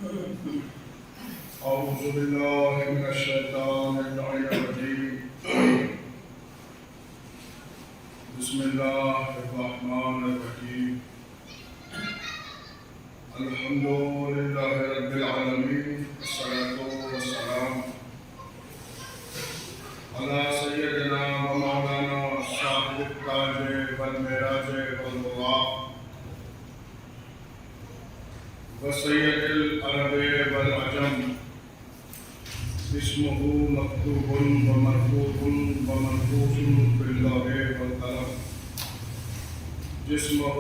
أعوذ بالله من الشيطان اللعين الرجيم. بسم الله الرحمن الرحيم. الحمد لله رب العالمين، الصلاة والسلام على سيدنا ومولانا صاحب التاج والمعراج والبراق وسيد العرب والعجم، اسمه مكتوب ومرفوع ومنفوس باللوح والقلم، جسمه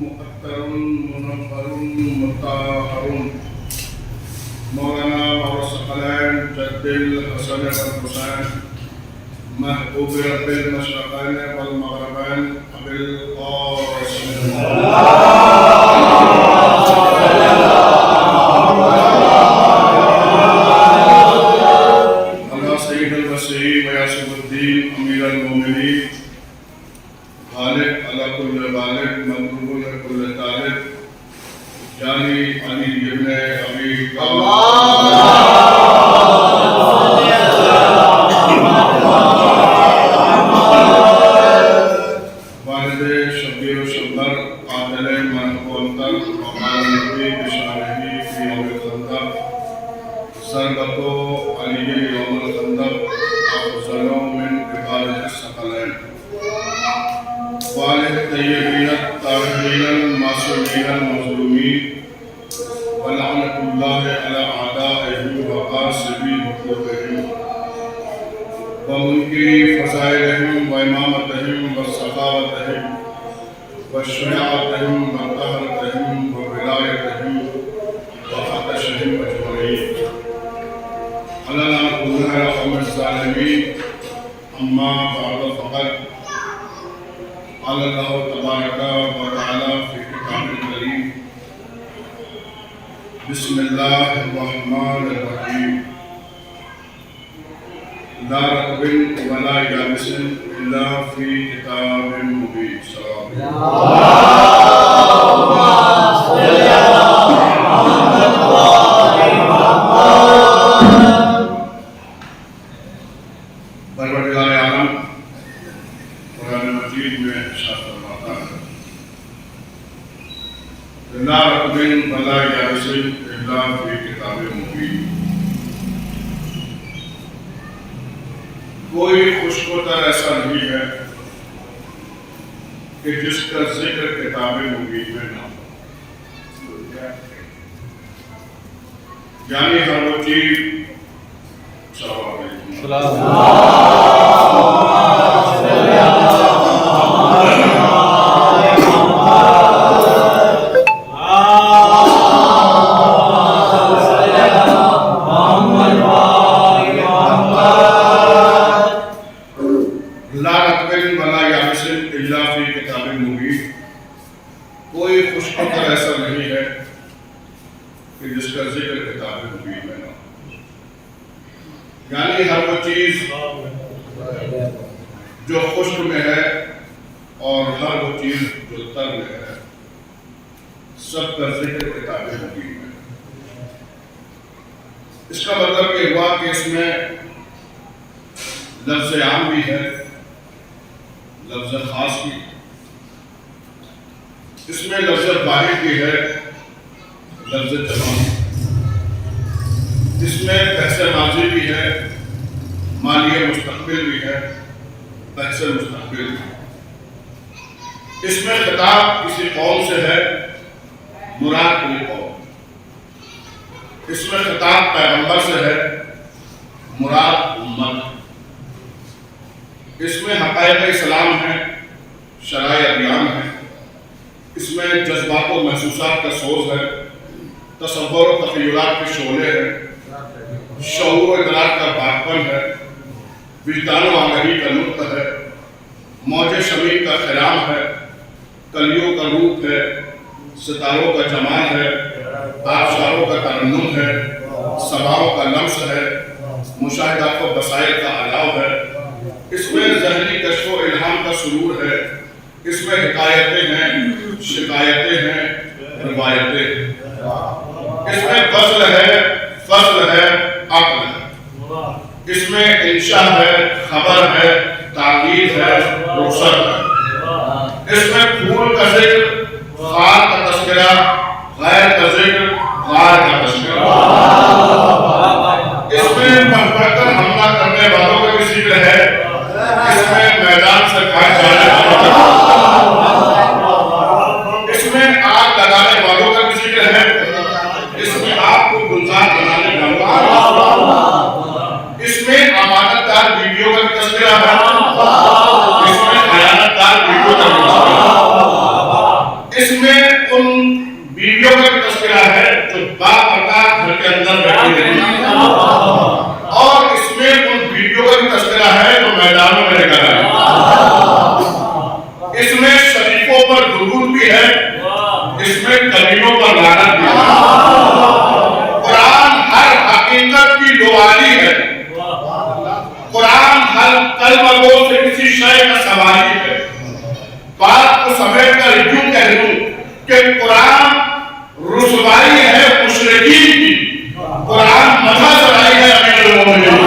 مؤثر منور مطهر، مولانا الثقلين جد الحسن والحسين، محبوب رب المشرقين والمغربين ابي القاسم امیر المومنین، غالب علی کل غالب، مطلوب کل طالب، جانی علی ابن ابی والد شبیر و شبر، عادل منح و انتر، وقال نبی بشارہی فی یوم الخندق، ضربتو علی یوم الخندق، افضلو من عبادت الثقلین، والد طیبین الطاہرین المعصومین المظلومین، ولعنۃ اللہ علی اعدائہ وغاصبی حقوقہم ومنکری فضائلہم وامامتہم وسخاوتہم وشجاعتہم وطہرتہم وولایتہم وعطشہم اجمعین، علی لعنۃ اللہ علی قوم الظالمین. اما بعد فقد قال اللہ تبارک و تعالی فی کتاب الکریم: بسم اللہ الرحمن الرحیم، لا رطب ولا یابس الا فی کتاب مبین. پروردگار عالم قرآن مجید میں ارشاد فرماتا ہے: لا رطب ولا یابس الا فی کتاب مبین. کوئی خشک و تر ایسا نہیں ہے کہ جس کا ذکر کتاب مبین میں نہ ہو. یعنی ہر وہ چیز کوئی خشک و تر ایسا نہیں ہے کہ جس کا ذکر کتاب مبین میں نہ ہو. یعنی ہر وہ چیز جو خشک میں ہے اور ہر وہ چیز جو تر میں ہے، سب کا ذکر کتاب مبین میں. اس کا مطلب یہ ہوا کہ اس میں لفظ عام بھی ہے، لفظ خاص بھی ہے، اس میں لفظ واحد بھی ہے، لفظ جمع، اس میں بحث ماضی بھی ہے، ماضی مستقبل بھی ہے، بحث مستقبل بھی ہے. اس میں خطاب کسی قوم سے ہے، مراد کوئی قوم. اس میں خطاب پیغمبر سے ہے، مراد امت. اس میں حقائق اسلام ہے، شرائع ادیان ہے. اس میں جذبات و محسوسات کا سوز ہے، تصور و تخیلات کے شعلے ہیں، شعور و ادراک کا باغپن ہے، وجدان و آگہی کا نطق ہے، موج شمیم کا خیام ہے، کلیوں کا روپ ہے، ستاروں کا جمال ہے، آبشاروں کا ترنم ہے، سباؤں کا لمس ہے، مشاہدات و بصائر کا علاو ہے. اس میں ذہنی کشف و الہام کا سرور ہے. اس میں حکایتیں ہیں، شکایتیں ہیں، روایتیں ہیں. اس میں فصل ہے، فصل ہے، عقل ہے، اس میں انشاء ہے، خبر ہے، تاکید ہے، رخصت ہے، اس میں پھول کا ذکر، خار کا تذکرہ، غیر کا ذکر، غار کا تذکرہ، اس میں پڑھ کر حملہ کرنے والوں کا بھی ذکر ہے، اس میں میدان سے بھاگ جانے والوں کا، اس میں آگ لگانے والوں کا بھی ذکر ہے، اس میں آپ کو گلزار بنانے والوں کا، اس میں امانت دار بیویوں کا بھی تذکرہ ہے، اس میں خیانت دار بیویوں کا بھی تذکرہ ہے، اس میں ان بیویوں کا بھی تذکرہ ہے جو باپردہ گھر کے اندر بیٹھی رہی، اور اس میں ان بیویوں کا بھی تذکرہ ہے جو میدانوں میں نکل آئے، اس میں شریفوں پر درود بھی ہے، اس میں کمینوں پر لعنت بھی ہے۔ قرآن ہر حقیقت کی گواہی ہے، قرآن ہر کلمہ گو سے کسی شے کا سواری ہے۔ بات کو سمیٹ کر یوں کہہ لوں کہ قرآن رسوائی ہے مشرکین کی، قرآن مدح سرائی ہے امیر المومنین۔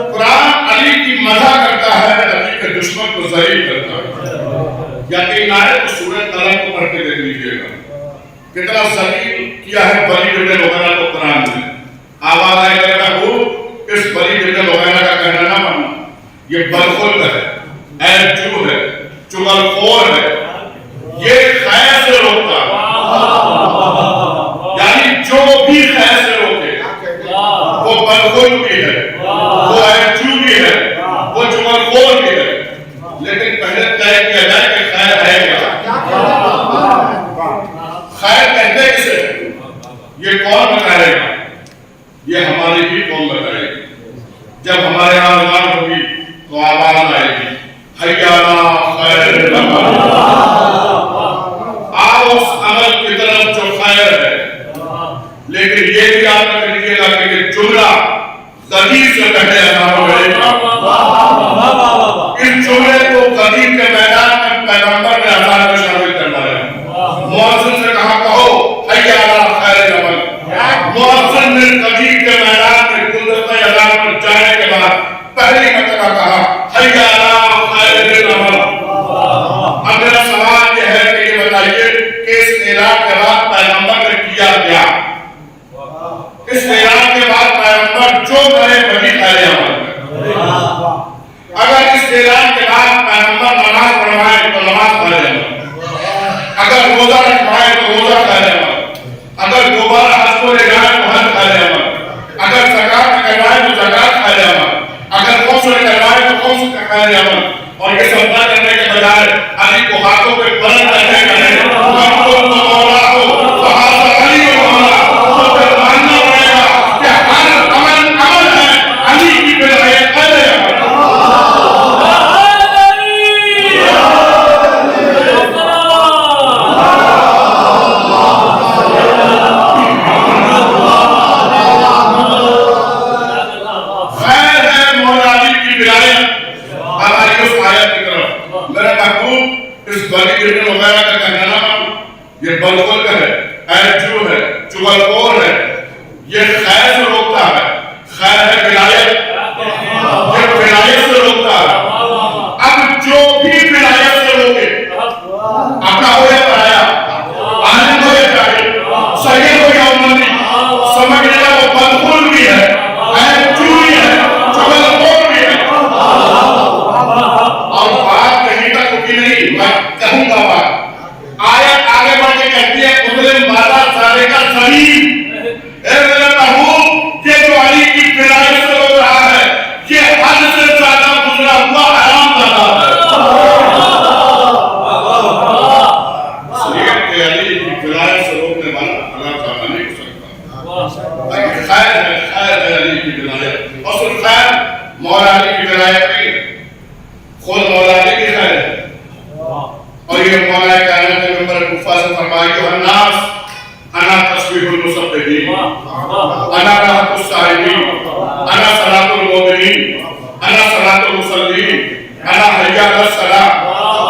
قرآن علی کی مدح کرتا ہے، علی کے دشمن کو ذلیل کرتا ہے۔ یقین آئے تو سورہ طلب کو پڑھ کے دیکھ لیجیے گا کتنا ذلیل کیا ہے بلی بن مغیرہ کو قرآن نے۔ آواز آئے کہ محبوب اس بلی بن مغیرہ کا کہنا نہ ماننا، یہ بدخلق ہے، عیب جو ہے، چغل خور ہے، یہ خیر سے روکتا ہے، یعنی جو بھی خیر سے روکے وہ بدخلق بھی ہے، وہ عیب جو بھی ہے، وہ چغل خور بھی ہے، لیکن پہلے طے کیا جائے کہ خیر ہے کیا، خیر کہتے کسے، یہ کون بتائے گا، یہ ہماری بھی قوم بتائے گی۔ جب ہمارے یہاں اذان ہوگی تو آواز آئے گی حی علی خیر العمل، آؤ اس عمل کی طرف جو خیر ہے، لیکن یہ بھی یاد رکھ لیجیے گا کہ یہ جملہ غدیر سے پہلے اذان ہوئے گا۔ اس جملے کو غدیر کے میدان میں پیغمبر نے اذان میں شامل کروایا، مؤذن سے کہا کہو حی علی خیر العمل، مؤذن نے غدیر کے میدان میں گلدستہ اذان پر جانے کے بعد پہلی مرتبہ کہا حی علی خیر العمل۔ اب میرا سوال یہ ہے کہ یہ بتائیے کہ اس اعلان کے بعد پیغمبر نے کیا کیا؟ اس اعلان کے بعد پیغمبر جو کرے وہی خیر عمل ہے۔ اگر اس اعلان کے بعد پیغمبر نماز پڑھوائے تو نماز خیر عمل، اگر روزہ رکھوائے تو روزہ خیر عمل، اگر دوبارہ حج کو لے جائے تو حج خیر عمل، اگر زکات نکلوائے تو زکات خیر عمل، اگر خوف نکلوائے تو خوف کا خیر عمل، اور یہ سب نہ کرنے کے بجائے علی کو ہاتھوں پہ بلند رکھنے کا ہے، ہم کو مولا ہو تو ہاتھ علی کو مولا، تو پھر ماننا پڑے گا کہ ہر عمل عمل ہے، علی کی بلائے خیر عمل۔ یہ بدخلق ہے، عیب جو ہے، چغل خور ہے، یہ خیر سے روکتا ہے، خیر ہے ولایت، یہ ولایت سے روکتا ہے۔ اب جو بھی ولایت سے روکے، اپنا ہو یا پرایا، عالم ہو یا جاہل، سید ہو یا امتی، سمجھ لیا وہ بدخلق بھی ہے، عیب جو بھی ہے، چغل خور بھی ہے۔ اور بات کہیں تک ہوگی نہیں، میں کہوں گا بات آیت آگے بڑھ کے کہتی ہے مسلم بازار سارے کا سلیم، اے میرے محبوب یہ جو علی کی ولایت سے ہو رہا ہے یہ حد سے زیادہ گزرا ہوا حرام زیادہ ہے۔ اس لیے کہ علی کی ولایت سے روکنے والا اللہ تعالیٰ نہیں ہو سکتا، لیکن خیر ہے علی کی ولایت، اور صرف خیر مولا علی کی ولایت نہیں، خود مولا علی کی خیر ہے۔ اور یہ مولا کائنات کے نمبر کفا سے فرمایا کہ الناس انا تسبیح المصدقین، انا راحت السائلین، انا صلاۃ المؤمنین، انا صلاۃ المصلین، انا حی علی الصلاۃ،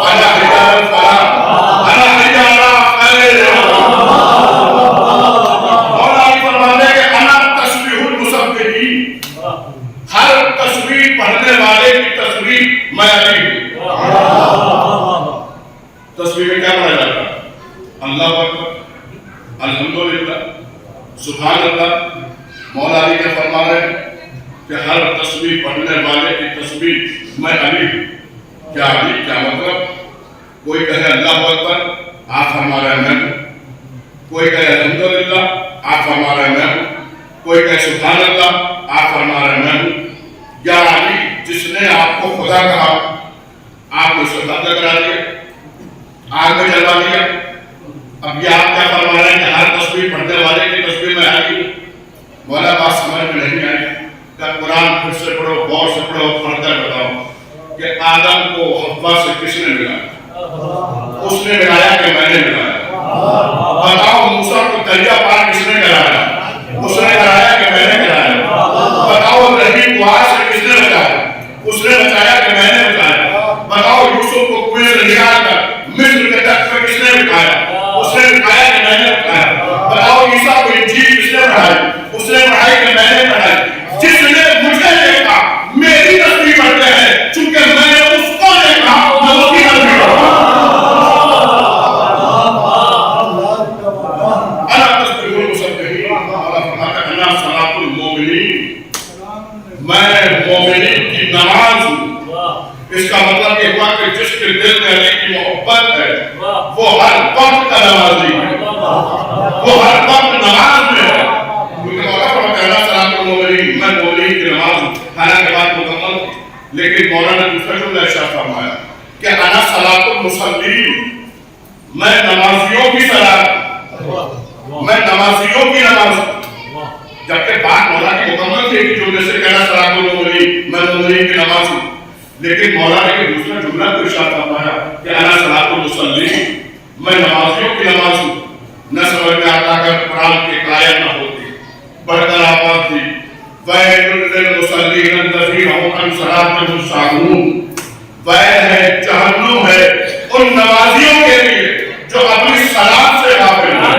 انا حی علی الفلاح، انا حی علی خیر۔ مولا علی فرماتے ہیں کہ انا تسبیح المصدقین، ہر تسبیح پڑھنے والے کی تسبیح میں علی ہوں۔ تسبیح میں کیا پڑھا جاتا ہے؟ اللہ اکبر، الحمدللہ، سبحان اللہ۔ مولا علی کے فرما رہے ہیں کہ ہر تسبیح پڑھنے والے کی تسبیح میں علی ہوں۔ کیا علی کیا مطلب؟ کوئی کہے اللہ اکبر، آپ فرما رہے ہیں میں ہوں۔ کوئی کہے الحمدللہ، آپ فرما رہے ہیں میں ہوں۔ کوئی کہے سبحان اللہ، آپ فرما رہے ہیں میں ہوں۔ یا علی جس نے آپ کو خدا کہا، آپ نے سجدہ کرا دیا، آگ میں جلوا دیا۔ اب یہ آپ کیا فرما رہے ہیں کہ ہر تسبیح پڑھنے والے کی تسبیح میں علی ہوں؟ مولا بات سمجھ میں نہیں آئی کہ قرآن پھر سے پڑھو، غور سے پڑھو، پڑھ کر بتاؤ کہ آدم کو حوا سے کس نے ملایا؟ اس نے ملایا کہ میں نے ملایا؟ بتاؤ موسیٰ کو دریا پار کس نے کرایا؟ اس نے کرایا کہ میں نے کرایا؟ بتاؤ ابراہیم کو آگ سے کس نے بچایا؟ اس نے بچایا کہ میں نے بچایا؟ بتاؤ یوسف کو کنویں سے نکال کر مصر کے تخت پر کس نے بٹھایا؟ اس نے بٹھایا کہ میں نے بٹھایا؟ بتاؤ عیسیٰ کو انجیل کس نے پڑھائی؟ اس نے پڑھائی کہ میں نے پڑھائی؟ جس نے مجھے دیکھا میری تسبیح پڑھتے ہیں، چونکہ میں نے اس کو دیکھا میں اس کی تسبیح پڑھتا ہوں۔ انا تسبیح المصدقین، اللہ فرماتا ہے انا صلاۃ المؤمنین، میں مومنین کی نماز ہوں۔ اس کا مطلب یہ ہوا کہ جس کے دل میں علی کی محبت ہے وہ ہر وقت کا نمازی ہے، وہ ہر وقت نماز میں ہے۔ کیونکہ مولا فرماتا ہے انا صلاۃ المؤمنین، میں مومنین کی نماز ہوں۔ حالانکہ بات مکمل تھی، لیکن مولا نے دوسرا جملہ ارشاد فرمایا کہ انا صلاۃ المصلین، میں نمازیوں کی صلاۃ، میں نمازیوں کی نماز ہوں۔ جبکہ بات مولا کی مکمل تھی کہ جملے سے کہنا صلاۃ المؤمنین، میں مومنین کی نماز ہوں، لیکن مولا نے دوسرا جملہ کو ارشاد فرمایا کہ انا صلاۃ المصلین، میں نمازیوں کی نماز ہوں۔ نہ سمجھ میں آتا کہ قرآن کی ایک آیت نہ ہوتی، بڑھ کر آباد تھی وَيْلٌ لِّلْمُصَلِّينَ الَّذِينَ هُمْ عَنْ صَلَاتِهِمْ سَاهُونَ، ویل ہے، جہنم ہے ان نمازیوں کے لیے جو اپنی صلاۃ سے غافل ہیں۔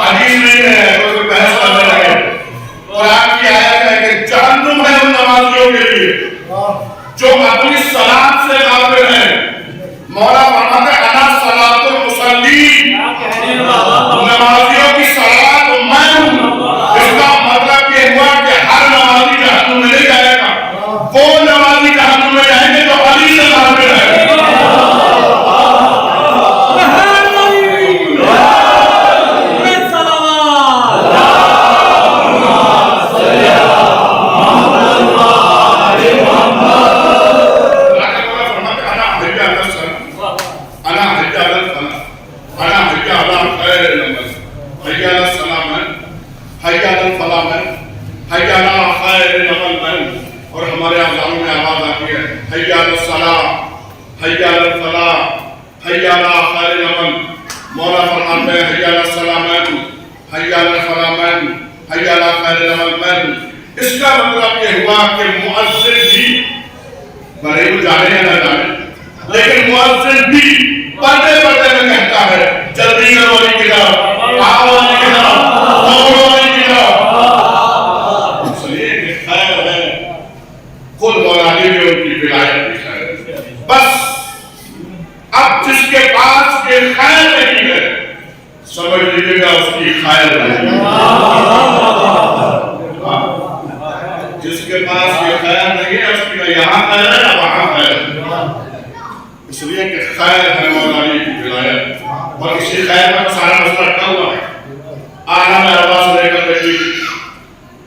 حدیث نہیں ہے، کوئی بحث کرنے لگے، قرآن کی آیت ہے کہ جہنم ہے ان نمازیوں کے لیے جو اپنی صلاۃ سے غافل ہیں۔ مولا فرماتا ہے انا صلاۃ المصلین، نمازیوں کی صلاۃ میں ہوں۔ اس کا مطلب یہ ہوا کہ ہر نمازی جہنم میں نہیں جائے گا، وہ نمازی جہنم میں جائیں گے جو علی سے غافل ہے۔ اور ہمارے اذانوں میں آواز آتی ہے حی علی الصلاۃ، حی علی الفلاح، حی علی خیر العمل۔ مولا فرماتے ہیں حی علی الصلاۃ میں ہوں، حی علی الفلاح میں ہوں، حی علی خیر العمل میں ہوں۔ اس کا مطلب یہ ہوا کہ مؤذن بھی، بھلے وہ جانے یا نہ جانے، لیکن مؤذن بھی پردے پردے میں کہتا ہے جلدی کرو علی کی طرف، آؤ علی کی طرف، دوڑو علی کی طرف۔ خود مولا علی بھی ان کی ولایت بھی خیر۔ بس اب جس کے پاس یہ خیر نہیں ہے سمجھ لیجیے گا اس کی خیر نہیں۔ جس کے پاس یہ خیر نہیں ہے اس کی نہ یہاں خیر ہے نہ وہاں خیر ہے، اس لیے کہ خیر ہے مولا علی کی ولایت۔ اور اسی خیر میں سارا مسئلہ رکھا ہوا ہے، عالم ارواح سے لے کر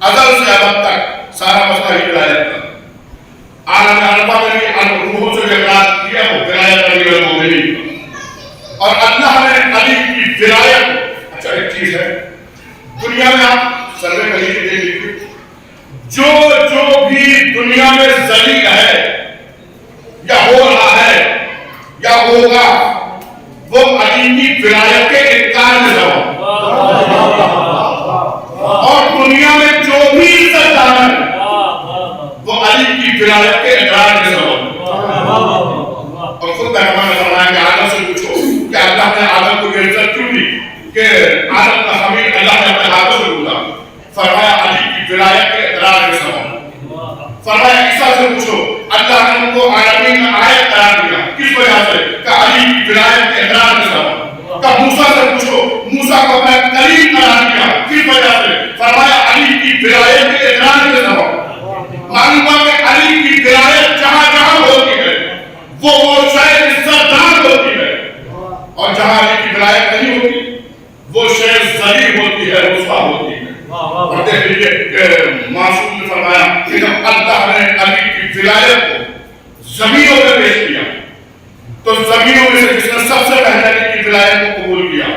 ازل سے ابد تک سارا مسئلہ ہی ولایت کا۔ عالم ارواح میں بھی روحوں سے اقرار کیا وہ ولایت علی المومنین، اور اللہ نے علی کی ولایت۔ اچھا ایک چیز ہے دنیا میں، آپ سروے کہیں بھی دیکھ لیجیے، جو بھی دنیا میں ذلیل ہے یا ہو رہا ہے یا ہو ہوگا وہ علی کی ولایت کے انکار میں رہو، اور دنیا میں جو بھی عزت دار ہے وہ علی کی ولایت کے اقرار میں رہو۔ اور خود پیغمبر نے فرمایا کہ آدم سے پوچھو کہ اللہ نے آدم کو یہ عزت کیوں دی کہ آدم کا حمید اللہ نے اپنے ہاتھوں سے بولا؟ فرمایا علی کی ولایت کے اقرار میں رہو۔ فرمایا عیسیٰ سے پوچھو اللہ نے ان کو عالمین میں آیت قرار دیا، کس وجہ سے؟ کہ علی کی ولایت کے اقرار میں رہو۔ کہ موسیٰ سے پوچھو موسیٰ کو اپنا کلیم قرار دیا، کس وجہ سے؟ فرمایا علی کی ولایت کے اقرار میں رہو۔ معلوم ہے کہ علی کی ولایت جہاں جہاں ہوتی ہے وہ شے عزت دار ہوتی ہے، اور جہاں علی کی ولایت نہیں ہوتی وہ شے ذلیل ہوتی ہے، رسوا ہوتی ہے۔ اور دیکھ لیجیے کہ معصوم نے فرمایا کہ جب اللہ نے علی کی ولایت کو زمینوں میں پیش کیا تو زمینوں میں سے جس نے سب سے پہلے علی کی ولایت کو قبول کیا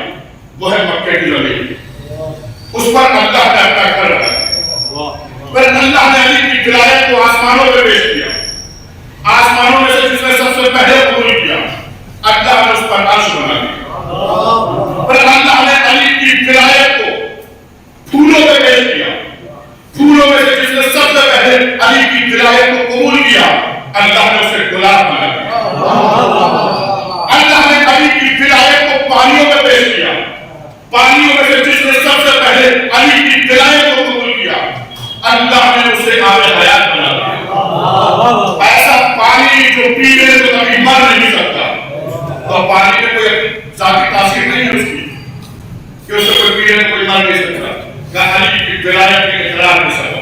وہ ہے مکہ کی زمین، اس پر اللہ نے اپنا گھر رکھا۔ پھر اللہ نے علی کی ولایت کو آسمانوں میں پیش کیا، آسمانوں میں سے جس نے سب سے پہلے قبول کیا اللہ نے اس پر عرش بنا دیا۔ پھر اللہ نے علی کی ولایت کو پھولوں میں پیش کیا، پھولوں میں سے جس نے سب سے پہلے علی کی ولایت کو قبول کیا اللہ نے اسے گلاب بنا دیا۔ اللہ نے علی کی ولایت کو پانیوں میں پیش کیا، پانیوں میں سے جس نے سب سے پہلے علی کی ولایت کو قبول کیا اللہ نے اسے آب حیات بنا دیا۔ ایسا پانی جو پینے تو کبھی مر نہیں سکتا، تو پانی میں کوئی ذاتی تاثیر نہیں ہے اس کی کہ اسے کوئی پینے کوئی مر نہیں سکتا، کہ علی کی ولایت کے اقرار میں سبب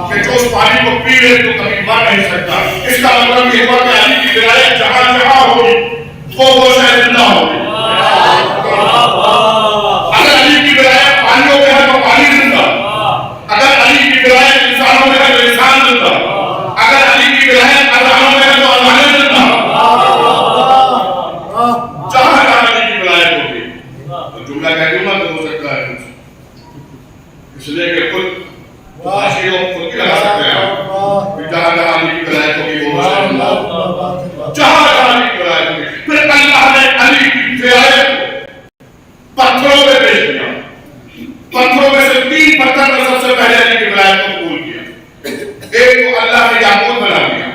کہ جو اس پانی کو پی لے تو کبھی مر نہیں سکتا۔ اس کا مطلب یہ ہوا کہ علی کی ولایت جہاں جہاں ہوگی وہ شاید زندہ ہوگی۔ اگر علی کی ولایت پانیوں میں ہے تو پانی زندہ، اگر علی کی ولایت انسانوں میں ہے تو انسان زندہ، اگر علی کی ولایت اذانوں میں ہے تو اذانیں زندہ۔ جہاں جہاں علی کی ولایت ہوگی تو جملہ کہہ دوں گا تو ہو سکتا ہے اس لیے کہ خود حاشیے خود کی لگا سکتے ہیں کہ جہاں جہاں علی کی ولایت ہوگی وہ شاید زندہ، جہاں جہاں علی کی ولایت ہوگی۔ پھر اللہ نے علی کی ولایت پتھروں میں پیش کیا، پتھروں میں سے 3 پتھر میں سب سے پہلے علی کی ولایت کو قبول کیا۔ ایک کو اللہ نے یاقوت بنا دیا،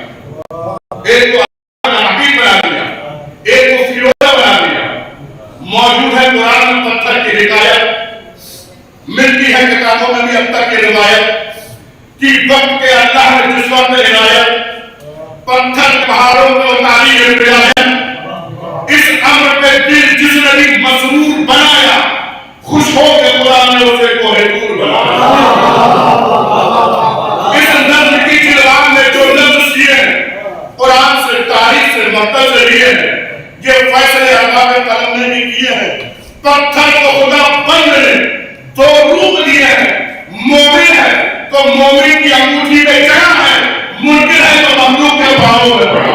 ایک کو اللہ نے حقیق بنا دیا، ایک کو فیروزہ بنا دیا۔ موجود ہے قرآن میں پتھر کی حکایت، ملتی ہے کتابوں میں بھی اب تک کی روایت کہ وقت کے اللہ نے جس وقت عنایت پتھر پہاڑوں میں اتاری ہے ولایت، اس امر پہ دل جس نے بھی مسرور بنایا خوش ہو کے قرآن نے اسے کوہ طور بنایا۔ اس نظم کی جلوان میں جو لفظ کیے ہیں قرآن سے تاریخ سے مقتل سے لیے ہیں، یہ فیصلے اللہ کے قلم نے بھی کیے ہیں۔ پتھر کو خدا بند نے 2 روپ دیے ہیں، مومن ہے تو مومن کی انگوٹھی پہ جان ہے، منکر ہے تو مخلوق کے باہوں میں پڑا۔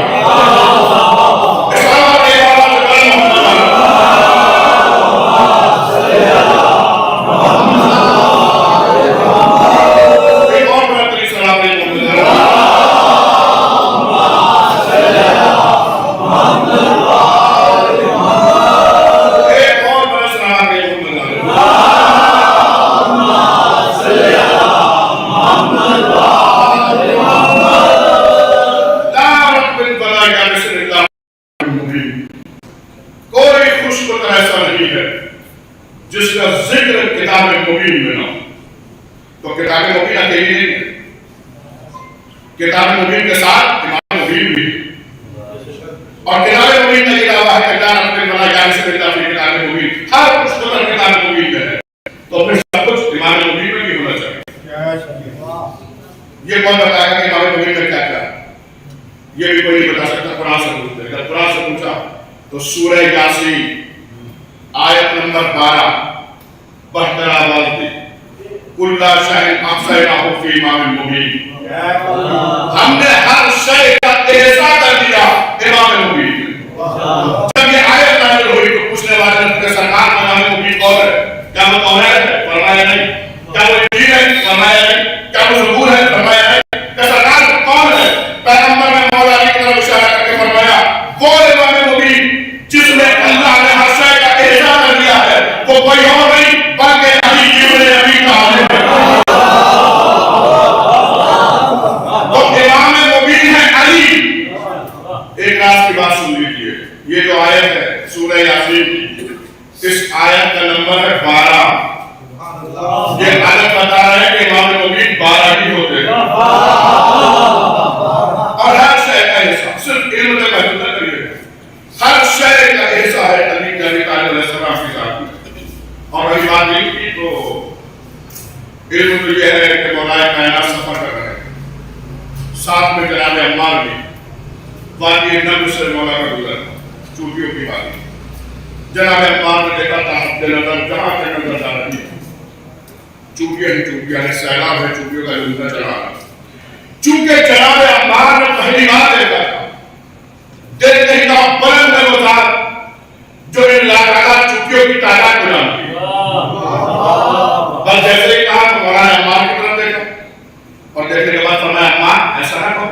جس کا ذکر کتاب مبین میں نہ ہو، تو کتاب مبین اکیلی نہیں ہے، کتاب مبین کے ساتھ امام مبین بھی، اور کتاب مبین کا یہ دعویٰ ہے کہ جان اپنے بنا جان سے ملتا ہے کتاب مبین، ہر کچھ قدر کتاب مبین میں ہے، تو پھر سب کچھ امام مبین میں بھی ہونا چاہیے۔ یہ کون بتائے گا کہ امام مبین میں کیا کیا ہے؟ یہ بھی کوئی نہیں بتا سکتا، قرآن سے پوچھتے ہیں۔ جب قرآن سے پوچھا تو سورہ یاسین آیت نمبر 12 بہتر آواز دی، کُلَّ شَيْءٍ أَحْصَيْنَاهُ فِي إِمَامٍ مُبِينٍ، ہم نے ہر شے کا احاطہ کر دیا امام مبین میں۔ جب یہ آیت نازل ہوئی تو پوچھنے والے نے پوچھا سرکار امام مبین کون ہے؟ کیا وہ توریت ہے؟ فرمایا نہیں۔ کیا وہ انجیل ہے؟ فرمایا نہیں۔ کیا وہ زبور ہے؟ فرمایا نہیں۔ کہ سرکار کون ہے؟ پیغمبر نے مولا علی کی طرف اشارہ کر کے فرمایا یاسین کی اس آیت کا نمبر ہے 12. یہ آیت بتا رہا ہے کہ امام مبین 12 ہی ہوتے ہیں. اور ہر شے کا حصہ صرف علم سے محدود نہ کریے، ہر شے کا حصہ ہے علی طالب علیہ السلام کے ساتھ. اور وہی بات نہیں کی تو علم تو یہ ہے کہ مولا کائنات سفر کر رہے ہیں، ساتھ میں جناب عمار بھی وادی نبض سے مولا کا گزر چوٹیوں کی وادی. جناب عمار نے دیکھا تھا اپنے نظر جہاں تک نظر جا رہی ہے چوٹیاں ہی چوٹیاں ہیں، سیلاب ہے چوٹیوں کا جلدہ چلا رہا. چونکہ جناب عمار نے پہلی بار دیکھا تھا، دیکھتے ہی کہا بلند ہے وہ ذات جو ان لاکھوں چوٹیوں کی تعداد کو جانتی ہے. بس جیسے ہی کہا تو مولانا عمار کی طرف دیکھا اور دیکھنے کے بعد فرمایا عمار ایسا نہ کہو،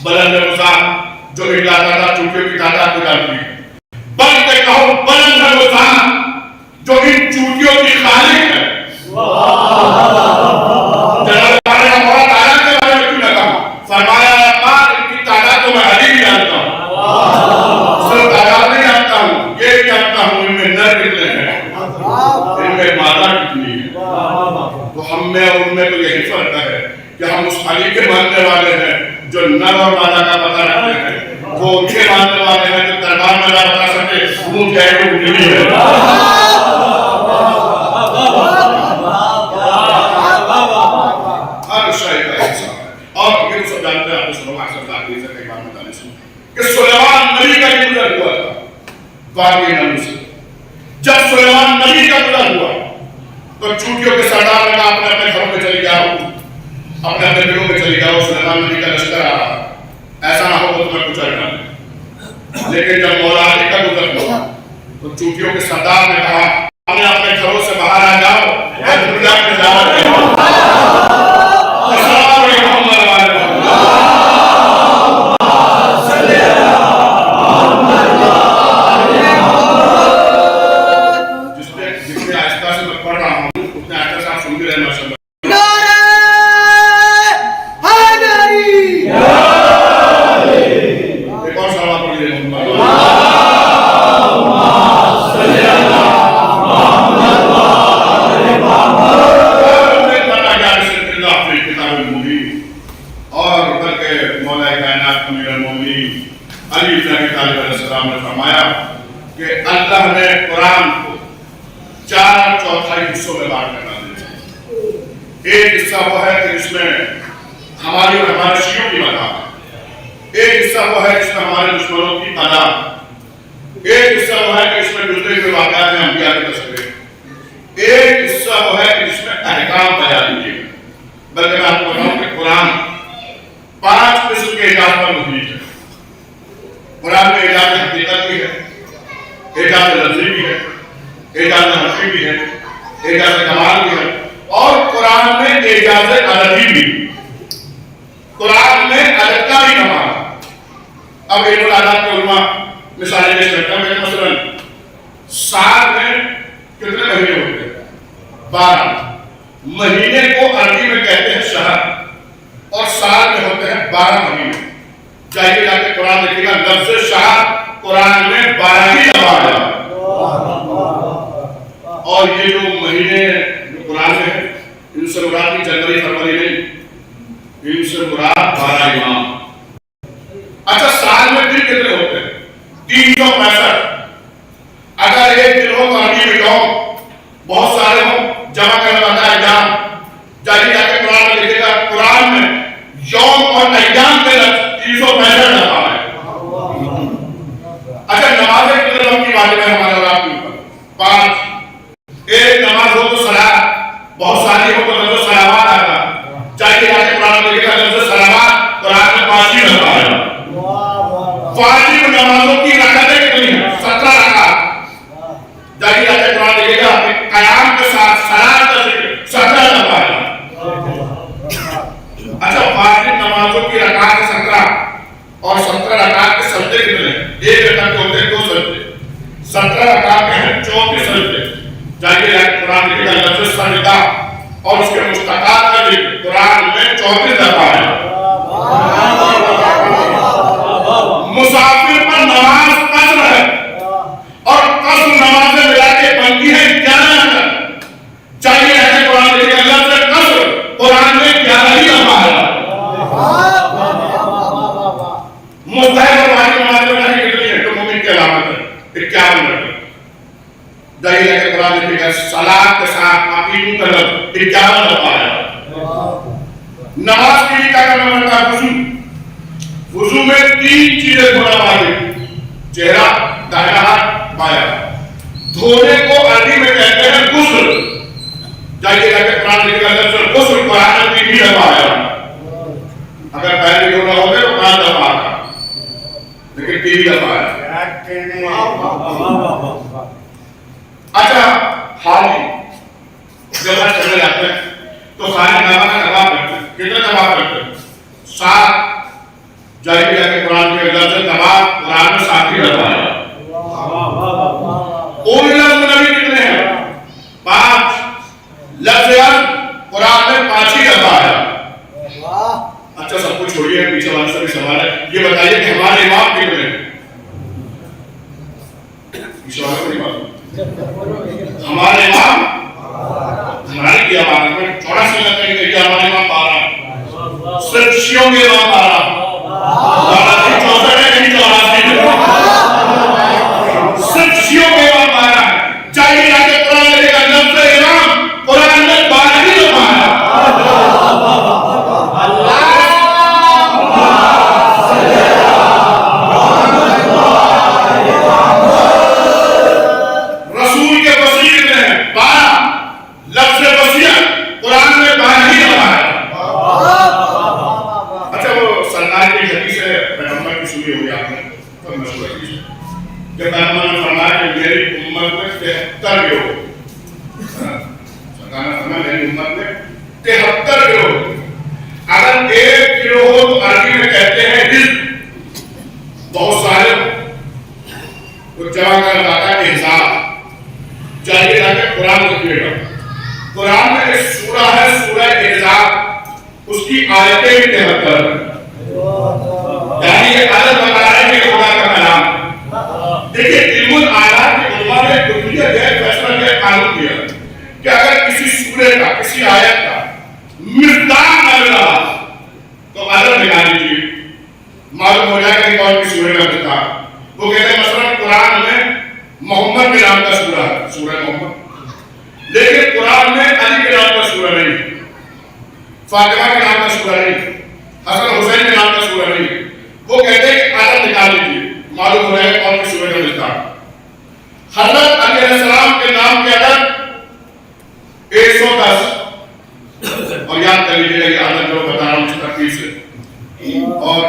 بلند ہے وہ ذات جو ان لاکھوں چوٹیوں کی تعداد کو جانتی ہے، بلکہ کہو بلند ہے وہ ذات جو ان چوٹیوں کی خالق ہے. جناب مولا تعالیٰ کے بارے میں کیوں نہ کہا؟ فرمایا عمار ان کی تعداد تو میں علی بھی جانتا ہوں، صرف تعداد نہیں جانتا ہوں، یہ بھی جانتا ہوں ان میں نر کتنے ہیں، ان میں مادہ کتنی ہے. تو ہم میں اور ان میں تو یہی فرق ہے کہ ہم اس علی کے ماننے والے ہیں جو نر اور مادہ کا پتہ رکھتے ہیں، وہ ان کے ماننے والے ہیں جو دربار میں نہ بتا سکے وہ کیا ہے وہ نہیں ہے. ہر شے کا حصہ ہے. اور یہ تو سب جانتے ہیں، آپ نے سلمان صلی اللہ علیہ وسلم کے بارے میں جانتے ہیں کہ سلیمان نبی کا گزر ہوا تھا وادی نبی سے. جب سلیمان نبی کا گزر ہوا تو چوٹیوں کے سردار نے کہا اپنے اپنے گھروں میں چلی جاؤ، اپنے اپنے دلوں میں چلی جاؤ، سلیمان نبی کا لشکر آ رہا، ایسا نہ ہو تو تمہیں کچھ کرنا. لیکن جب مولا علی کا گزر ہوا تو چوٹیوں کے سردار نے کہا اپنے اپنے گھروں سے باہر آ جاؤ، دنیا میں جا رہے ہیں. ایک حصہ وہ ہے کہ جس میں ہماری اور ہمارے شیعوں کی مدح، ایک حصہ وہ ہے جس میں ہمارے دشمنوں کی پناہ، ایک حصہ وہ ہے کہ جس میں گزرے ہوئے واقعات ہیں انبیاء کے تذکرے، ایک حصہ وہ ہے کہ جس میں احکام بیان کیے گئے. بلکہ میں آپ کو بتاؤں کہ قرآن 5 قسم کے اعجاز پر مبنی ہے. قرآن میں اعجاز حقیقت بھی ہے، اعجاز لفظی بھی ہے، اعجاز حرفی بھی ہے، اعجاز کمال بھی ہے، اور قرآن میں اعجاز عددی بھی. قرآن میں عدد کا بھی کمال. اب علم العدد کے علماء مثالیں پیش کرتے ہیں. مثلا سال میں کتنے مہینے ہوتے ہیں؟ 12. مہینے کو عربی میں کہتے ہیں شہر، اور سال میں ہوتے ہیں 12 مہینے. چاہیے جا کے قرآن دیکھیے گا لفظ شہر قرآن میں 12 ہی دفعہ آیا. اور یہ جو مہینے قرآن میں ان سے مراد کی جنوری فروری نہیں، ان سے مراد 12 امام. اچھا سال میں دن کتنے ہوتے ہیں؟ 365. اگر ایک دن ہو تو عربی میں یوم، بہت سارے ہوں جمع کرنا پڑتا ہے ایام. جائیے جا کے قرآن میں دیکھیے گا قرآن میں یوم اور ایام کے لفظ 365 دفعہ ہے. اچھا نمازیں کتنے لوگوں کی واجب ہے ہمارے اور آپ کے اوپر؟ 5. ایک نماز ہو تو صلاۃ، بہت ساری ہو تو لفظ صلوات آتا. چاہیے جا کے قرآن میں دیکھیے گا لفظ صلوات قرآن میں 5 ہی دفعہ ہے. واجب نمازوں کی رکعتیں کتنی ہیں؟ 17 رکعت. جائیے جا کے قرآن دیکھیے گا قیام کے ساتھ صلاۃ کا ذکر 17 دفعہ ہے. اچھا واجب نمازوں کی رکعت 17 اور 17 رکعت کے سجدے کتنے ہیں؟ ایک رکعت کے ہوتے ہیں 2 سجدے، 17 رکعت کے ہیں 34 سجدے. جائیے جا کے قرآن دیکھیے گا لفظ سجدہ اور اس کے مشتقات کا ذکر قرآن میں 34 دفعہ ہے. مسافر پر نماز قصر ہے، اور قصر جائیے جا کے قرآن دیکھیے گا صلاۃ کے ساتھ عقیدوں کا لفظ 51 دفعہ آیا. نماز کے لیے کیا کرنا پڑتا ہے؟ وضو. وضو میں 3 چیزیں دھونا واجب: چہرہ، دائیں ہاتھ، بایاں. دھونے کو عربی میں کہتے ہیں غسل. جائیے جا کے قرآن دیکھیے گا لفظ غسل قرآن میں 3 دفعہ آیا. اگر پہلے دھونا ہوگا تو 5 دفعہ آتا، لیکن 3 دفعہ آیا. اچھا حاجی جب ہم چلے جاتے ہیں تو خالی نامہ کا طواف کرتے ہیں. کتنا طواف کرتے ہیں؟ 7. جائیے جا کے قرآن کے لفظ طواف قرآن میں 7 ہی دفعہ آیا. کوئی لفظ نبی کتنے ہیں؟ 5. لفظ قرآن میں 5 ہی دفعہ آیا. اچھا سب کچھ چھوڑیے، پیچھے والے سے بھی سوال ہے. یہ بتائیے کہ ہمارے امام کتنے ہیں؟ پیچھے والے کو نہیں معلوم. ہمارے امام ہماری کیا بات ہے، تھوڑا سا لگتا ہے کہ ہمارے امام 12 صرف شیعوں کے امام 12 64 ہے، نہیں 84 صرف شیعوں کے امام 12 ہے. چاہیے جا کے قرآن لے گا لفظ امام قرآن میں 12 ہی دفعہ ہے. قرآن میں ایک سورہ ہے سورہ احزاب، اس کی آیتیں بھی 73 ہیں. یعنی یہ عدد بتا رہا ہے کہ خدا کا کلام. دیکھیے علم الآیات کے علماء نے دنیا گئے فیصلہ کیا، قانون کیا کہ اگر کسی سورے کا کسی آیت کا مقدار نہ ملا تو عدد نکال لیجیے، معلوم ہو جائے گا کہ کون سی سورے کا مقدار. وہ کہتے ہیں مثلا قرآن میں محمد کے نام کا سورہ ہے، سورہ محمد، لیکن قرآن میں علی کے نام کا سورہ نہیں، فاطمہ کے نام کا سورہ نہیں، حسن حسین کے نام کا سورہ نہیں. وہ کہتے ہیں کہ عدد نکال لیجیے، معلوم ہو رہا ہے کون سی سورہ کا مقدار. حضرت علی علیہ السلام کے نام کے عدد 110، اور یاد کر لیجیے یہ عدد جو بتا رہا ہوں اس ترتیب سے. اور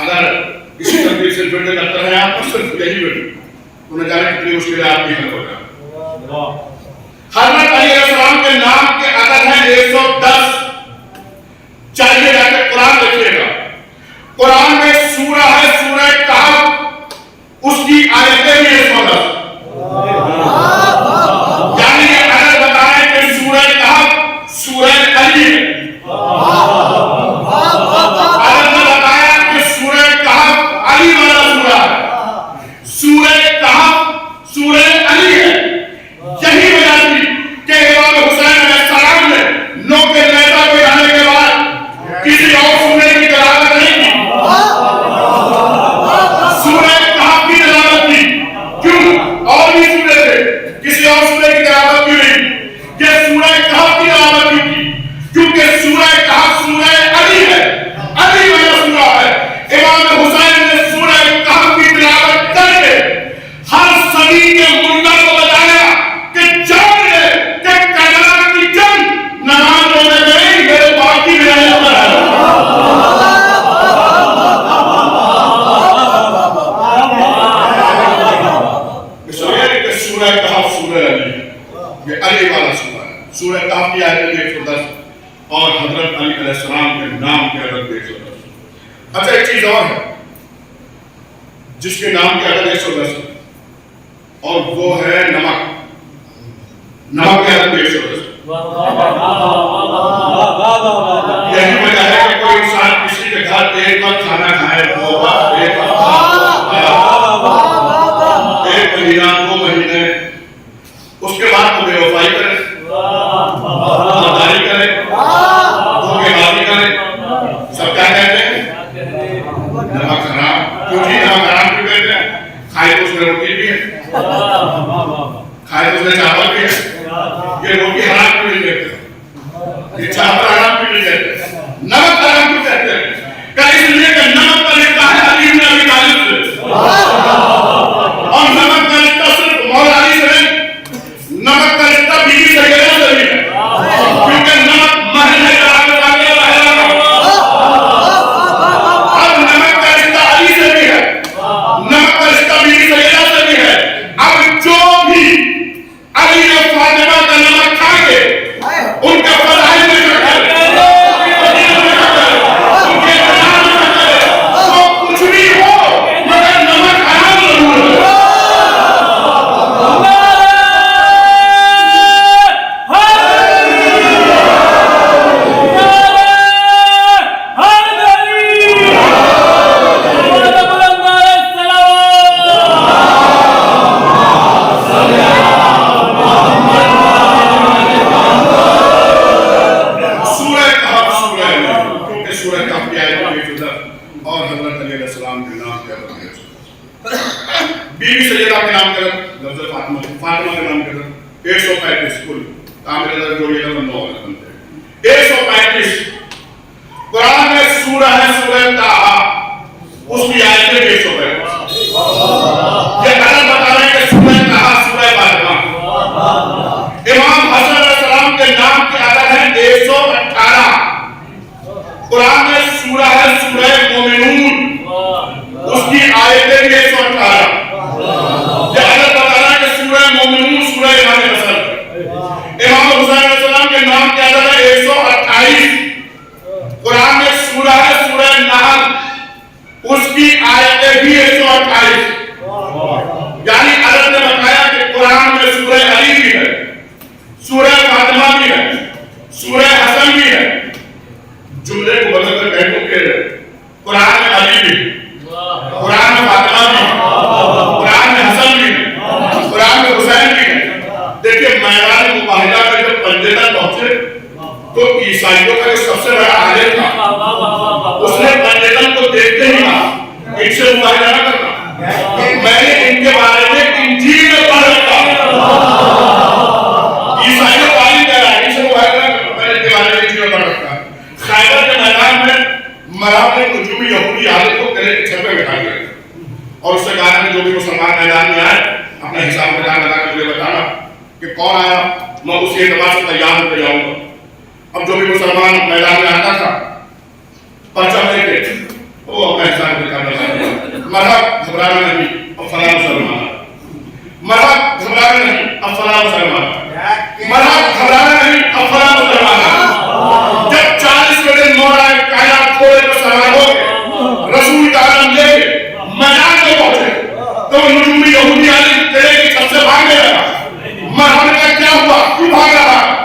اگر اسی ترتیب سے فٹ کرتے ہیں آپ تو صرف یہی فٹ تو نہ جانے کتنی مشکلیں آپ کی حل ہو جائیں. حضرت علی علیہ السلام کے نام کے عدد ہیں 110. چاہیے جا کے قرآن دیکھیے گا، قرآن میں سورہ ہے سورہ کہف، اس کی آیتیں بھی 110. یعنی یہ عدد بتا رہے ہیں کہ سورہ کہف سورہ علی ہے. عدد نے بتایا کہ سورہ کہف علی والا سورہ ہے، سورہ کہف سورہ علی ہے. یہی وجہ تھی کہ امام حسین علیہ السلام نے نو کے نیزہ پہ جانے کے بعد کسی اور سورے کی تلاوت نہیں کی، سورہ کہف کی تلاوت کی. کیوں؟ اور بھی سورے تھے، کسی اور سورے کی تلاوت کیوں نہیں؟ یہ سورہ کہف کی تلاوت کیوں کی؟ کیونکہ سورہ کہف سورہ علی ہے، علی والا سورہ ہے. امام حسین نے سورہ کہف کی تلاوت کر کے ہر صدی کے منکر کو بتایا کہ جان لے کہ کربلا کی جنگ نماز روزے میں نہیں، میرے باپ کی ولایت پر ہے. اس لیے کہ سورہ کہف سورہ علی ہے، یہ علی والا سورہ ہے. سورہ کہف کی آیت 110 اور حضرت علی علیہ السلام کے نام کے عدد 110. اچھا ایک چیز اور ہے جس کے نام کے عدد 110 ہے، اور وہ ہے نمک. نمک کے عدد 110. یہی وجہ ہے کہ کوئی انسان کسی کے گھر ایک وقت کھانا کھائے، ایک مہینہ 2 مہینے، اس کے بعد وہ بے وفائی کرے، غداری کرے، دھوکے بازی کرے، سب کیا کہتے ہیں؟ نمک حرام. کیوں جی نمک حرام کیوں کہتے ہیں؟ کھائے تو اس میں روٹی بھی ہے، کھائے تو اس نے چاول بھی ہے، یہ روٹی حرام کیوں نہیں کہتے، یہ چاول حرام کیوں نہیں کہتے، نمک حرام کیوں کہتے ہیں؟ کہ اس لیے کہ نمک کا رشتہ ہے علی بن ابی طالب سے، اور نمک کا رشتہ صرف مولا علی سے نہیں، نمک کا رشتہ بیوی سیدہ سے بھی ہے، کیونکہ نمک محل ہے جہاں پہ آگے رہا، اب نمک کا رشتہ علی سے بھی ہے، نمک کا رشتہ بیوی سیدہ سے بھی ہے۔ اب جو بھی علی اور فاطمہ کا نمک کھائیں گے ان کا فضائل میں رکھا ہے، بیوی سیدہ کے نام کر لفظ فاطمہ کے نام کر 135 کل تعمیر در جوڑی ہے 9 بنتے 135 قرآن میں سورہ ہے سورہ طٰہٰ، اس کی آیتیں 135 یہ غلط بتا رہے ہیں کہ سورہ طٰہٰ سورہ فاطمہ، امام حسن علیہ السلام کے نام کے عدد ہے 118، قرآن میں سورہ ہے سورہ مومنون، اس کی آیتیں بھی 118، یہ عدد بتا رہا ہے کہ سورہ مومنون سورہ امام حسن، امام حسین علیہ السلام کے نام کے عدد ہے 128، قرآن میں سورہ ہے سورہ نحل، اس کی آیتیں بھی 128، یعنی عدد نے بتایا کہ قرآن میں سورہ علی بھی ہے، سورہ فاطمہ بھی ہے، سورہ حسن بھی ہے، جملے کو بدل کر کہتے کہ قرآن میں علی بھی، قرآن میں فاطمہ بھی، قرآن میں حسن بھی، قرآن میں حسین بھی ہے۔ دیکھیں میدان مباہلہ میں جب پنجتن پہنچے تو عیسائیوں کا جو سب سے بڑا عالم تھا اس نے پنجتن کو دیکھتے ہی کہا ان سے مباہلہ نہ کرنا، میں نے ان کے بارے میں انجیل میں پڑھ رکھا، عیسائیوں کا عالم کہہ رہا ہے ان سے مباہلہ نہ کرنا، میں نے ان کے بارے میں انجیل میں پڑھ رکھا۔ خیبر کے میدان میں مرحب نے نجومی یہودی عالم کو گلے کے چھپے بٹھا دیا اور اس سے کہا کہ جو بھی مسلمان میدان میں آئے اپنا حساب کتاب لگا کے مجھے بتانا کہ کون آیا، میں اسی اعتبار سے تیار ہو کے جاؤں گا۔ اب جو بھی مسلمان میدان میں آتا تھا پرچہ لے کے وہ اپنا حساب کتاب لگا، مرحب گھبرانا نہیں اب فلاں مسلمان، مرحب گھبرانا نہیں اب فلاں مسلمان، مرحب گھبرانا نہیں اب فلاں مسلمان۔ جب 40 دن مورائے کائنات کھولے پر سوار ہو گئے رسول کا عالم لے کے میدان میں پہنچے تو نجومی یہودی عالم تیرے کی چھت سے بھاگنے لگا، مرحبا کا کیا ہوا کیوں بھاگ رہا ہے،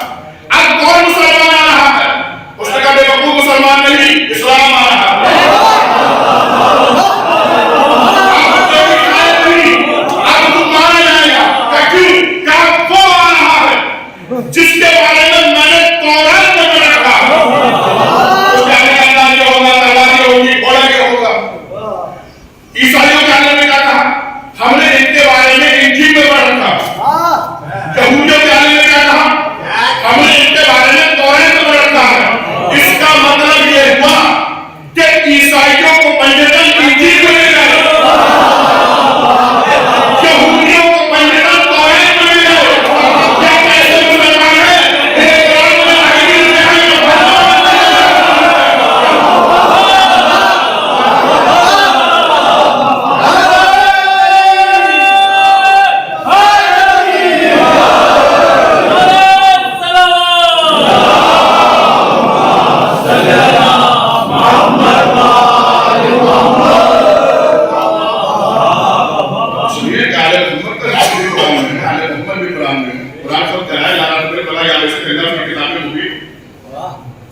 اب کون مسلمان آ رہا ہے، اس نے کہا بے وقوف مسلمان نہیں اسلام آ رہا ہے، اب تو خیر نہیں اب تم مانا جائے گا کہ کیوں کہ اب وہ آ رہا ہے جس کے بارے میں میں نے تورات میں پڑھا تھا، اس کے آنے کا انداز یہ ہوگا تلوار یہ ہوگی گھوڑا یہ ہوگا۔ عیسائیوں کے آنے میں کیا کہا، ہم نے ان کے بارے میں انجیل میں پڑھا تھا، یہودیوں کے آنے میں کیا کہا، ہم نے ان کے بارے میں تورات میں پڑھا تھا۔ اس کا مطلب یہ ہوا کہ عیسائیوں کو پنجتن انجیل میں مل گئے، یہودیوں کو پنجتن تورات میں مل گئے، کیا کیسے مسلمان ہیں انہیں قرآن میں حقیقی میں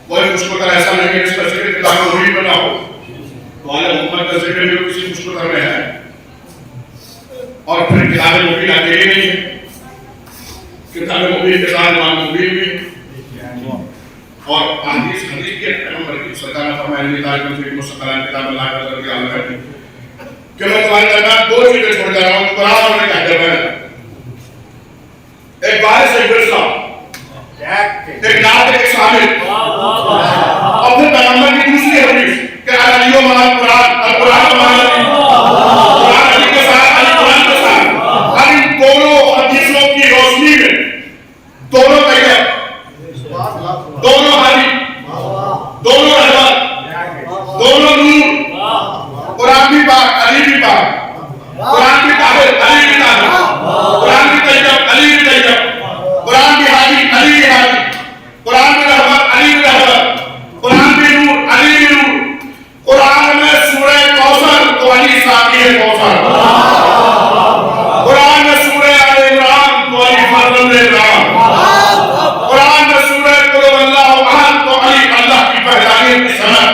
کوئی مشکل ایسا نہیں ہے اس کا ذکر کتاب مبین میں نہ ہو، تو آل محمد کا ذکر بھی کسی مشکل میں ہے، اور پھر کتاب مبین اکیلی نہیں ہے، کتاب مبین کے ساتھ امام مبین بھی، اور حدیث کے پیغمبر کی سرکار نے فرمایا ان طالب علم کی مستقلان کتاب اللہ کا ذکر عام ہے کہ میں تمہارے درمیان دو چیزیں چھوڑ جا رہا ہوں، قرآن اور ایک حدیث ہے۔ ایک وارث ایک ورثہ، ایک نعت ایک شامل، اور پھر پیغمبر کی دوسری حدیث کہ علی و مع القرآن، القرآن مع علی، قرآن علی کے ساتھ، علی قرآن کے ساتھ. اب ان دونوں حدیثوں کی روشنی میں دونوں طیب، دونوں حدیث، دونوں رحمت، دونوں نور، قرآن بھی پاک علی بھی پاک، قرآن بھی طاہر علی بھی طاہر، قرآن بھی طیب علی بھی طیب، قرآن بھی ہادی علی بھی ہادی، قرآن بھی رحمت علی بھی رحمت، قرآن بھی نور علی بھی نور. قرآن میں سورہ کوثر تو علی ساقی ہے کوثر، قرآن میں سورہ آل عمران تو علی فرزند عمران، قرآن میں سورہ قل هو اللہ احد تو علی اللہ کی پہچانیت کی سند،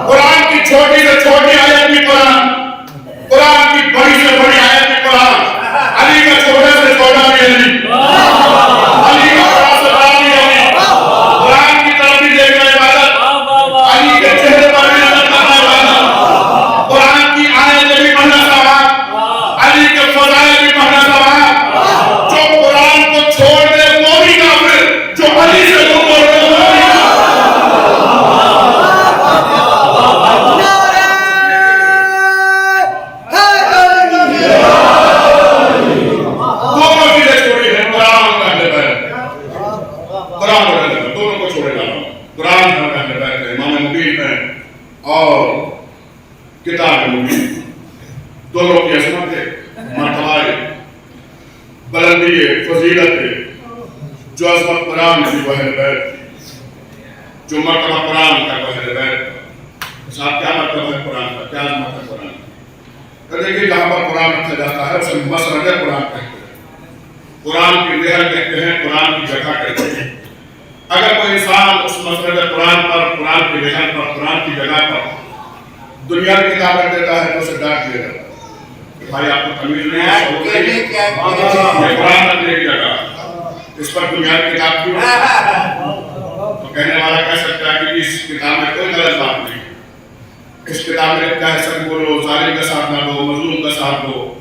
قرآن کی چھوٹی سے چھوٹی آیت بھی قرآن، قرآن کی بڑی سے بڑی آیت بھی قرآن، علی کا چھوٹے سے چھوٹا بھی علی، علی کا بڑا سے بڑا بھی علی، قرآن کی طرف بھی دیکھنا عبادت، علی کے چہرے پر بھی نظر کرنا عبادت، قرآن کی آیتیں بھی پڑھنا ثواب، علی کے فضائل بھی پڑھنا ثواب. جو قرآن کو چھوڑ دے وہ بھی کافر، جو علی سے دور ہو دے وہ بھی کتاب مبین دونوں کی عظمت ہے، مرتبہ ہے، بلندی ہے، فضیلت ہے. جو عظمت قرآن کی وہ اہل بیت کی، جو مرتبہ قرآن کا وہ اہل بیت کا. صاحب کیا مرتبہ ہے قرآن کا، کیا عظمت ہے قرآن کی؟ دیکھیے جہاں پر قرآن رکھا جاتا ہے اسے مسرد قرآن کہتے ہیں، قرآن کی لہر کہتے ہیں، قرآن کی جگہ کہتے ہیں. اگر کوئی انسان اس مسرد قرآن پر، قرآن کی لہر پر، قرآن کی جگہ پر دنیا کی کتاب رکھ دیتا ہے تو اسے ڈانٹ دیا جاتا ہے کہ بھائی آپ کو تمیز نہیں ہے، یہ قرآن رکھنے کی جگہ اس پر دنیا کی کتاب کیوں؟ تو کہنے والا کہہ سکتا ہے کہ اس کتاب میں کوئی غلط بات نہیں، اس کتاب میں کیا ہے سب بولو، ظالم کا ساتھ نہ دو، مظلوم کا ساتھ دو.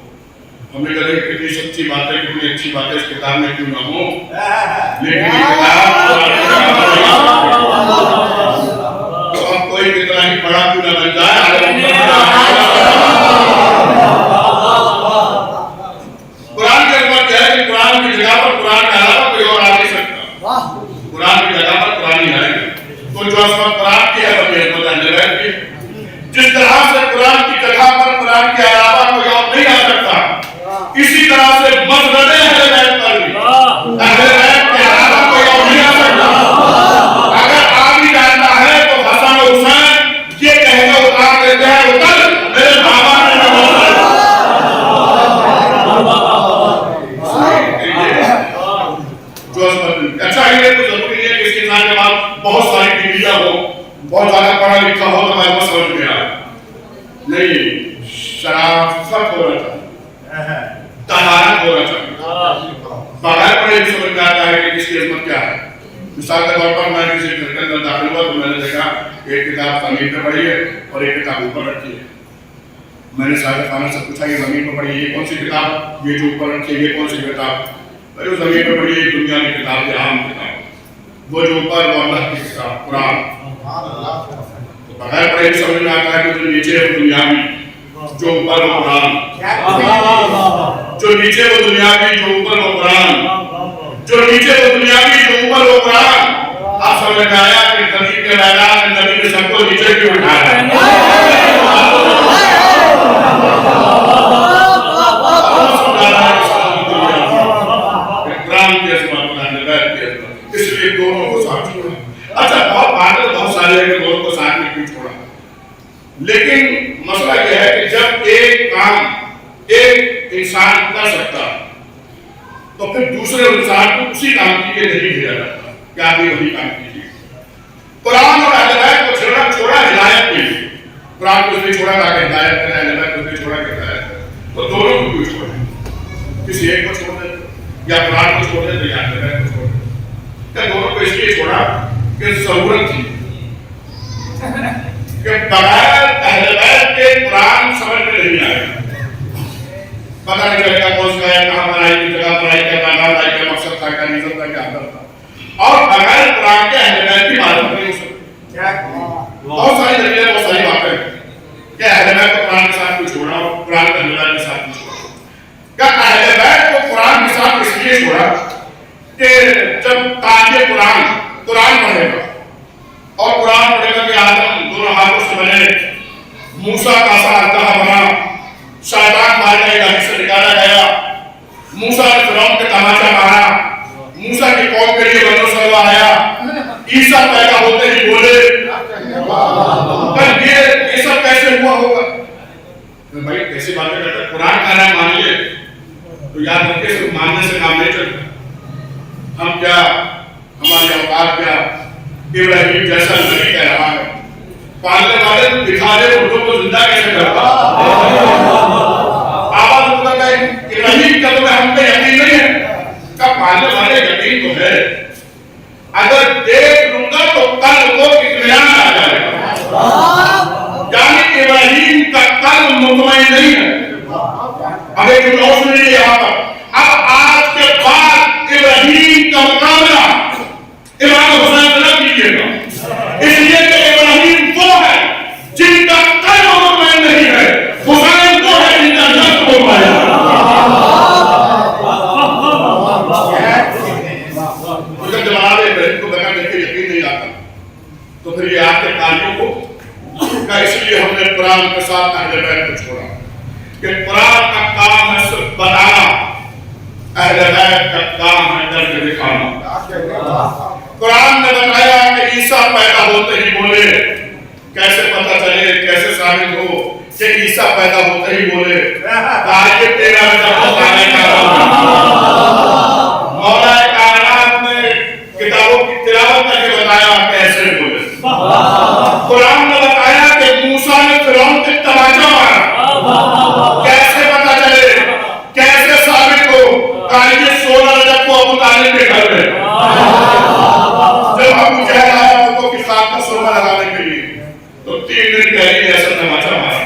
ہم نے کہا کتنی سچی باتیں، کتنی اچھی باتیں اس کتاب میں کیوں نہ ہوں، لیکن یہ کتاب تو اب کوئی کتنا ہی بڑا کیوں نہ بن جائے. قرآن کی عظمت کیا ہے کہ قرآن کی جگہ پر قرآن کے علاوہ کوئی اور آ نہیں سکتا، قرآن کی جگہ پر قرآن ہی آئے گا. تو جو عظمت قرآن کی ہے وہ عظمت اہل بیت کی. جس طرح سے قرآن کی جگہ پر قرآن کے علاوہ کوئی اور نہیں آ سکتا، اسی طرح سے مسجد اہل بیت پر بھی اہل بیت کے علاوہ کوئی اور نہیں آ سکتا. اگر آ بھی جاتا ہے تو حسن و حسین یہ کہہ کے اتار دیتے ہیں اتر میرے بابا نے جو عظمت. اچھا یہ تو ضروری ہے کہ اس کے انسان کے بعد بہت ساری ڈگریاں ہو، بہت زیادہ پڑھا لکھا ہو تو ہمارے پاس سمجھ میں آئے نہیں. شرافت ہونا چاہیے، طہارت ہونا چاہیے. بغیر پڑھے بھی سمجھ میں آتا ہے کہ اس کی عظمت کیا ہے. مثال کے طور پر میں کسی گھر کے اندر داخل ہوا تو میں نے دیکھا ایک کتاب زمین پہ پڑھی ہے اور ایک کتاب اوپر رکھی ہے. میں نے صاحب خانہ سے پوچھا یہ زمین پہ پڑھی ہے یہ کون سی کتاب، یہ جو اوپر رکھی ہے یہ کون سی کتاب؟ جو زمین پہ پڑھی ہے دنیا کی کتاب ہے، عام کتاب. وہ جو اوپر وہ اللہ کی کتاب قرآن. تو بغیر پڑھے بھی سمجھ میں آتا ہے کہ جو نیچے ہے وہ دنیاوی، جو اوپر وہ قرآن. جو نیچے وہ دنیاوی، جو اوپر وہ قرآن. جو نیچے وہ دنیاوی، جو اوپر وہ قرآن. آپ سمجھ میں آیا کہ تقریب کے میدان میں نبی نے سب کو نیچے کیوں اٹھایا ہے. قرآن کی عظمت، قرآن بیت کی عظمت، اس لیے دونوں کو ساتھ چھوڑا. اچھا بہت باتیں بہت ساری ہے کہ دونوں کو ساتھ میں کیوں چھوڑا، لیکن مسئلہ یہ ہے کہ جب ایک کام ایک انسان کر سکتا تو پھر دوسرے انسان کو اسی کام کے لیے نہیں بھیجا جاتا کہ آپ یہ وہی کام کیجیے. قرآن اور اہل بیت کو چھوڑا ہدایت کے لیے. قرآن کو اس لیے چھوڑا تاکہ ہدایت کرے، اہل بیت کو اس لیے چھوڑا کہ ہدایت کرے. تو دونوں کو کیوں چھوڑے؟ کسی ایک کو چھوڑ دیتے یا قرآن کو چھوڑ دیتے یا اہل بیت کو چھوڑ دیتے. کیا دونوں کو اس لیے چھوڑا کہ ضرورت تھی کہ بغیر اہل بیت کے قرآن سمجھ میں نہیں آئے گا. پتہ نہیں چلے گا کون سی آیت کہاں پر آئی، کس جگہ پر آئی، کیا پیغام آئی، کیا مقصد تھا، کیا ریزن تھا، کیا ہدف تھا. اور بغیر قرآن کے اہل بیت کی معرفت نہیں ہو سکتی. بہت ساری دلیلیں، بہت ساری باتیں کہ اہل بیت کو قرآن کے ساتھ کچھ چھوڑا اور قرآن کے اہل بیت کے ساتھ کچھ چھوڑا. کیا اہل بیت کو قرآن کے ساتھ اس لیے چھوڑا کہ جب قاری قرآن پڑھے گا اور قرآن پڑھے گا کہ آدم دونوں ہاتھوں سے بنے، موسیٰ کا عصا التہا بنا، شیطان مارنے الہی سے نکالا گیا، موسیٰ نے فرعون کے تماچا مارا، موسیٰ کی قوم کے لیے بنو سلوا آیا، عیسیٰ پیدا ہوتے ہی بولے. پر یہ سب کیسے ہوا ہوگا؟ بھائی کیسی باتیں کرتے ہیں؟ قرآن کا نام مانیے تو یاد رکھے صرف ماننے سے کام نہیں چلتا. ہم کیا، ہماری اوقات کیا، ابراہیم جیسا نبی کہہ رہا ہے، پالنے والے دکھا دے اردو کو زندہ کیسے کرتا. آواز ہوتا ہے ابراہیم کا تو ہم پہ یقین نہیں ہے، کا پالنے والے یقین تو ہے. اگر دیکھ لوں گا تو قلب کو اطمینان آ جائے گا. یعنی ابراہیم کا قلب مطمئن نہیں ہے. اب ایک اور سنیے یہاں پر، اب آج کے بعد ابراہیم کا مقابلہ امام حسین سے نہ کیجیے گا، اس لیے کہ ابراہیم وہ ہے جن کا قلب مطمئن نہیں ہے، حسین وہ ہے جن کا نفس مطمئن ہے. مجھے جواب ابراہیم کو بغیر دیکھے یقین نہیں آتا، تو پھر یہ آپ کے قاریوں کو کا اس لیے ہم نے قرآن کے ساتھ اہل بیت کو چھوڑا کہ قرآن کا کام ہے صرف بتانا، اہل بیت کا کام ہے کر کے دکھانا. قرآن نے بتایا کہ عیسیٰ پیدا ہوتے ہی بولے. کیسے پتہ چلے، کیسے ثابت ہو کہ عیسیٰ پیدا ہوتے ہی بولے؟ آیت 13 میں جب بتانے کا مولا کائنات نے کتابوں کی تلاوت کر کے بتایا کیسے بولے. قرآن نے بتایا کہ موسیٰ نے فرعون کے تماچا مارا. کیسے پتہ چلے، کیسے ثابت ہو؟ آیت 16 رجب کو ابو طالب کے گھر میں جب ابو جہل آیا ان کی خاک کا سرما لگانے کے لیے تو 3 دن پہلے ایسا تماچا مارا.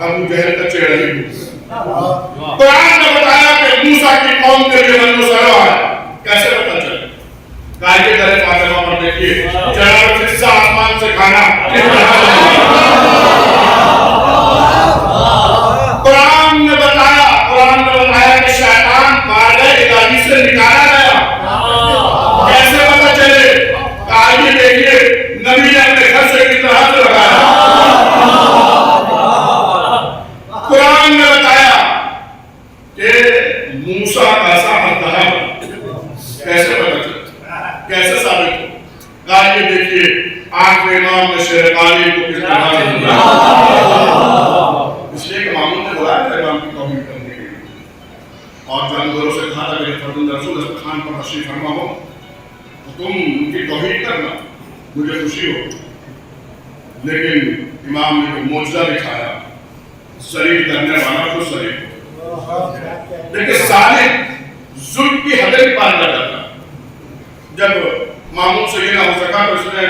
ابو جہل کا چہرہ ہی گھما. قرآن نے بتایا کہ موسیٰ کی قوم کے لیے بنو سلوا ہے. کیسے پتہ چلے؟ قائد در فاطمہ پر دیکھیے، جناب فضا آسمان سے کھانا. قرآن نے بتایا کہ شیطان مارنے الہی سے نکالا گیا. کیسے پتہ چلے؟ آئیے دیکھیے نبی نے اپنے گھر سے کتنا ہاتھ لگایا. قرآن نے بتایا کہ موسیٰ کا عصا التہا بنا. کیسے پتہ چلے، کیسے ثابت ہو؟ آئیے دیکھیے آنکھ میں امام نے شیر قاری کو کس طرح سے اس لیے کہ مامون نے بلایا تھا امام کی توہین کرنے کے لیے اور جانوروں سے کہا تھا کہ فرزند رسول اس خان پر تشریف فرما ہو تو تم ان کی توہین کرنا، مجھے خوشی ہو. لیکن امام نے جو معجزہ دکھایا، شریف کرنے والا خود شریف ہو. لیکن صالح ظلم کی حدیں پار کر جاتا. جب مامون سے یہ نہ ہو سکا تو اس نے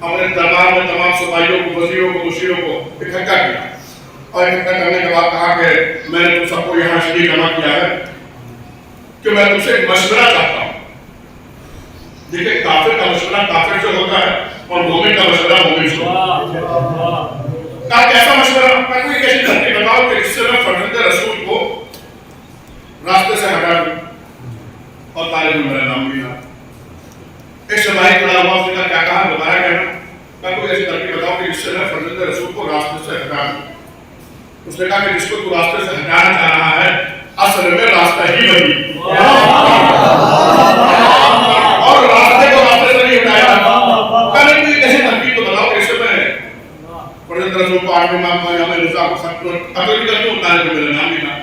اپنے دربار میں تمام سپاہیوں کو، وزیروں کو، مشیروں کو اکٹھا کیا اور اکٹھا کرنے کے بعد کہا کہ میں نے تم سب کو یہاں اس لیے جمع کیا ہے کہ میں تم سے ایک مشورہ چاہتا ہوں. دیکھیں کافر کا مشورہ کافر سے ہوتا ہے اور مومن کا مشورہ مومن سے ہوتا ہے. کہا کیسا مشورہ؟ کوئی کیسی ترتیب بتاؤ کہ جس سے میں فرزند رسول کو راستے سے ہٹا دوں اور طالب میں میرا نام بھی نہ. ایک سپاہی کھڑا ہوا، اس نے کیا کہا دوبارہ کہنا. کوئی ایسی ترتیب بتاؤ کہ جس سے میں فرزند رسول کو راستے سے ہٹا دوں. اس نے کہا کہ جس کو تو راستے سے ہٹانا چاہ رہا ہے اصل میں راستہ ہی وہی اور راستے کو راستے سے نہیں ہٹایا. کبھی کوئی کیسی ترتیب تو بتاؤ کہ اس سے میں فرزند رسول کو آٹھ امام کو یہاں رضا کو قتل کر دوں، طالب میں میرا نام بھی نہ.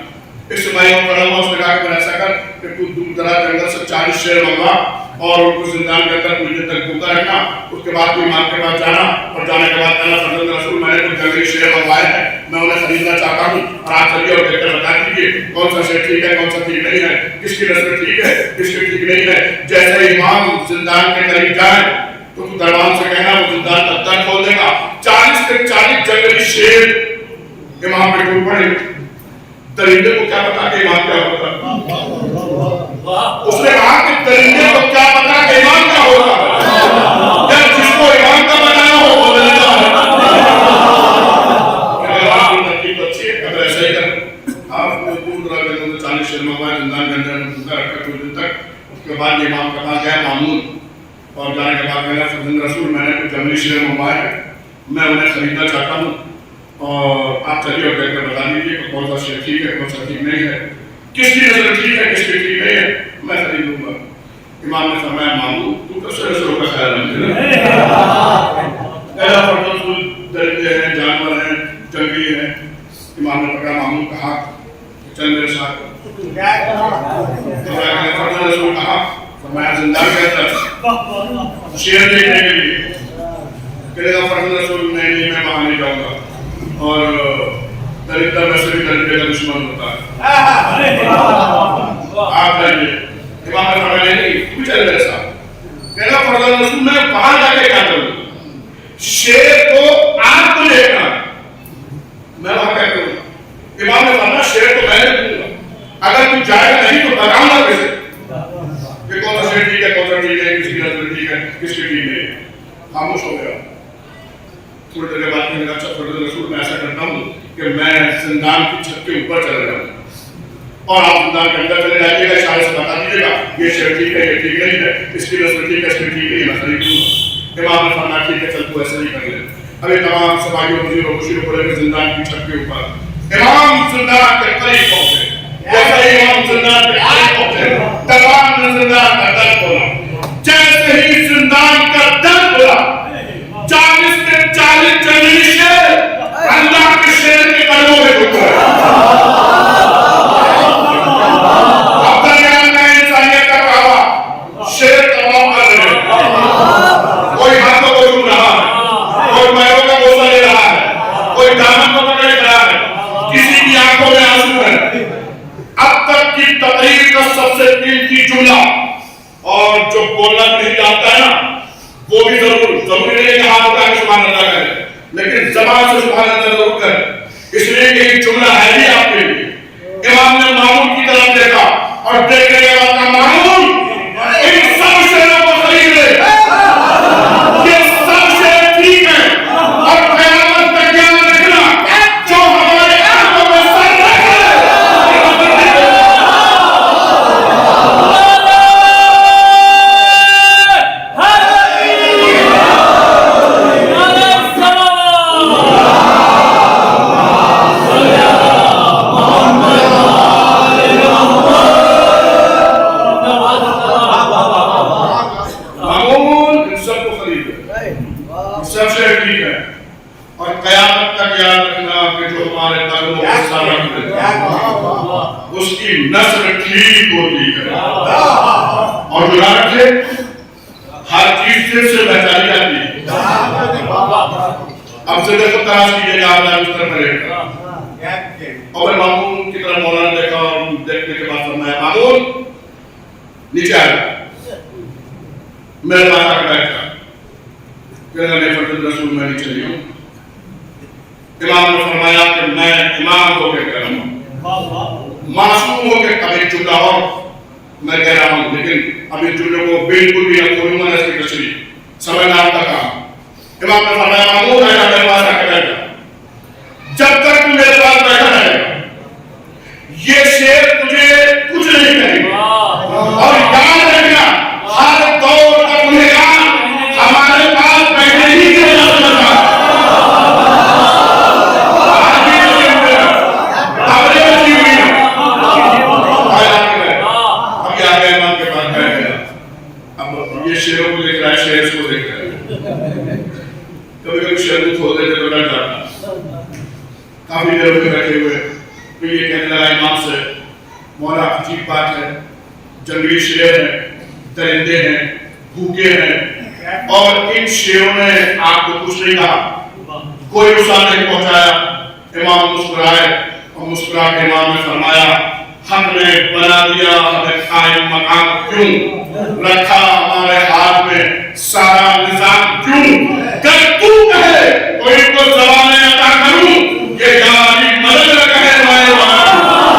ایک سپاہی اور کھڑا ہوا، اس نے کہا کہ ایسا کر کہ تو دور دراز جنگل سے 40 شیر منگوا اور ان کو زندان کے اندر کچھ دن تک بھوکا رکھنا. اس کے بعد کوئی امام کے پاس جانا اور جانے کے بعد کہنا فرزند رسول میں نے کچھ جنگلی شیر منگوائے ہیں، میں انہیں خریدنا چاہتا ہوں اور آپ چلیے اور دیکھ کر بتا دیجیے کون سا شیر ٹھیک ہے، کون سا ٹھیک نہیں ہے، کس کی نسل ٹھیک ہے، کس کی ٹھیک نہیں ہے. جیسے امام زندان کے قریب جائے تو دربان سے کہنا وہ زندان کا در کھول دے گا. 40 کے 40 جنگلی شیر امام پہ ٹوٹ پڑے. درندے کو کیا پتا کہ ایمان کیا ہوتا ہے؟ اس نے کہا کہ درندے کو کیا پتا کہ ایمان کیا ہوتا ہے؟ جب جس کو ایمان کا بنانا ہو وہ درندہ ہے۔ اگر آپ کی ترکیب اچھی ہے، اگر ایسا ہی کریں، آپ کو دور رہا گئے 40 شہر موبائل زندان کے اندر بھوکا رکھا کچھ دن تک، اس کے بعد امام کے پاس گیا مامون، اور جانے کے بعد کہا فرزند رسول میں نے کچھ جنگلی شیر موبائل ہے، میں انہیں خریدنا چاہتا ہوں، اور آپ چلیے اور دیکھ کر بتا دیجیے کہ کون سا شیر ٹھیک ہے کون سا ٹھیک نہیں ہے، کس کی نظر ٹھیک ہے کس کی ٹھیک نہیں ہے، میں خرید لوں گا۔ امام نے فرمایا مامون تو کیسے رسول کا خیال رکھتے ایسا فرزند رسول درندے ہیں جانور ہیں جنگلی ہیں۔ امام نے پکڑا مامون کا ہاتھ، چل میرے ساتھ۔ فرزند رسول کہا فرمایا زندان کے اندر شیر دیکھنے کے لیے، کہنے کا فرزند رسول نہیں میں وہاں نہیں جاؤں گا، اور درندہ ویسے بھی درندے کا دشمن ہوتا ہے، آپ جائیے۔ امام نے فرمایا نہیں تو چل میرے ساتھ۔ کہنا فرزند رسول میں وہاں جا کے کیا کروں؟ شیر کو آپ کو دیکھنا، میں وہاں کیا کروں؟ امام نے فرمایا شیر کو میں نے دوں گا، اگر تو جائے گا نہیں تو بتاؤں گا کیسے کہ کون سا شیر ٹھیک ہے کون سا ٹھیک ہے، کس کی نظر ٹھیک ہے کس کی ٹھیک نہیں ہے۔ خاموش ہو گیا۔ تھوڑی دیر کے بعد میں نے کہا اچھا فرزند رسول میں ایسا کرتا ہوں کہ میں زندان کی چھت کے اوپر چلا جاؤں اور آپ زندان کے اندر چلے جائیے گا، اشارے سے بتا دیجیے گا یہ شیر ٹھیک ہے یہ ٹھیک نہیں ہے، اس کی نظر ٹھیک ہے اس کی ٹھیک نہیں ہے، میں خرید لوں گا۔ امام نے فرمایا ٹھیک ہے چل تو ایسا ہی کر لے۔ ابھی تمام سپاہیوں وزیروں مشیروں کو لے کے زندان کی چھت کے اوپر امام زندان کے قریب پہنچے۔ جیسے ہی امام زندان کے قریب پہنچے تمام نے زندان کا در کھولا۔ جیسے ہی زندان کا در کھولا 40 کے 40 جنگلی شیر اللہ کے شیر کے قدموں میں جھک گئے۔ اب درمیان میں انسانیت کا کعبہ شیر تمام کر رہے ہیں، کوئی ہاتھوں کو چھو رہا ہے، کوئی پیروں کا بوسہ لے رہا ہے، کوئی دامن کو پکڑ رہا ہے، کسی کی آنکھوں میں آنسو ہے۔ اب تک کی تقریر کا سب سے قیمتی جملہ اور جو بولنا نہیں جانتا ہے نا وہ بھی ضروری نہیں ہے کہ ہاتھ اٹھا کے سبحان اللہ کرے، لیکن زبان سے سبحان اللہ ضرور کرے، اس لیے کہ یہ جملہ ہے بھی آپ کے لیے۔ امام نے مامون کی طرف دیکھا اور دیکھنے کے بعد کہا مامون ان سب شیروں کو خرید لے، یہ سب شیر ٹھیک ہے، اور قیامت تک یاد رکھنا جو ہمارے آنکھوں میں سر رکھے سب سے ٹھیک ہے، اور قیامت تک یاد رکھنا کہ جو ہمارے قدموں کو سر رکھ دے اس کی نسل ٹھیک ہوتی ہے، اور جو نہ رکھے ہر چیز پھر سے بہتری جاتی ہے۔ اب سے دیکھو تراش کیجیے گا آپ اس طرح کرے گا۔ اور میں مامون کی طرف مولانا دیکھا اور دیکھنے کے بعد فرمایا مامون نیچے آیا، میرے پاس آ کے بیٹھا۔ کہنے لگے فرزند رسول میں نیچے نہیں ہوں۔ امام نے فرمایا کہ میں امام ہو کے کہہ رہا ہوں، معصوم ہو کے ابھی جملہ اور میں کہہ رہا ہوں، لیکن ابھی جملے کو بالکل بھی نہ کھولوں گا، اس کی تشریح سمجھنا آپ کا کام۔ امام نے فرمایا مامون آیا میرے پاس آ کے بیٹھا، جب تک میرے پاس بیٹھا رہے گا یہ شیر تجھے کچھ نہیں کہے گا، اور یاد رکھنا ہر دور کا گنہگار ہمارے پاس بیٹھے ہی کے جا سکتا ہے۔ ابھی آگے امام کے پاس بیٹھ گیا، اب یہ شیروں کو دیکھ رہا ہے، شیر کو دیکھ رہا ہے۔ کبھی کبھی شیر کو کھول دیتے تو ڈر جاتا، کافی دیر میں بیٹھے ہوئے پھر یہ کہنے لگا امام سے مولا عجیب بات ہے، جنگلی شیر ہیں، درندے ہیں، بھوکے ہیں، اور ان شیروں نے آپ کو کچھ نہیں کہا، کوئی نقصان نہیں پہنچایا۔ امام مسکرائے اور مسکرا کے امام نے فرمایا ہم نے بنا دیا ہمیں قائم مقام کیوں رکھا، ہمارے ہاتھ میں سارا نظام کیوں، اگر تو کہے تو ان کو زبانیں عطا کروں، یہ جاری مدد نہ کہے ہمارے وہاں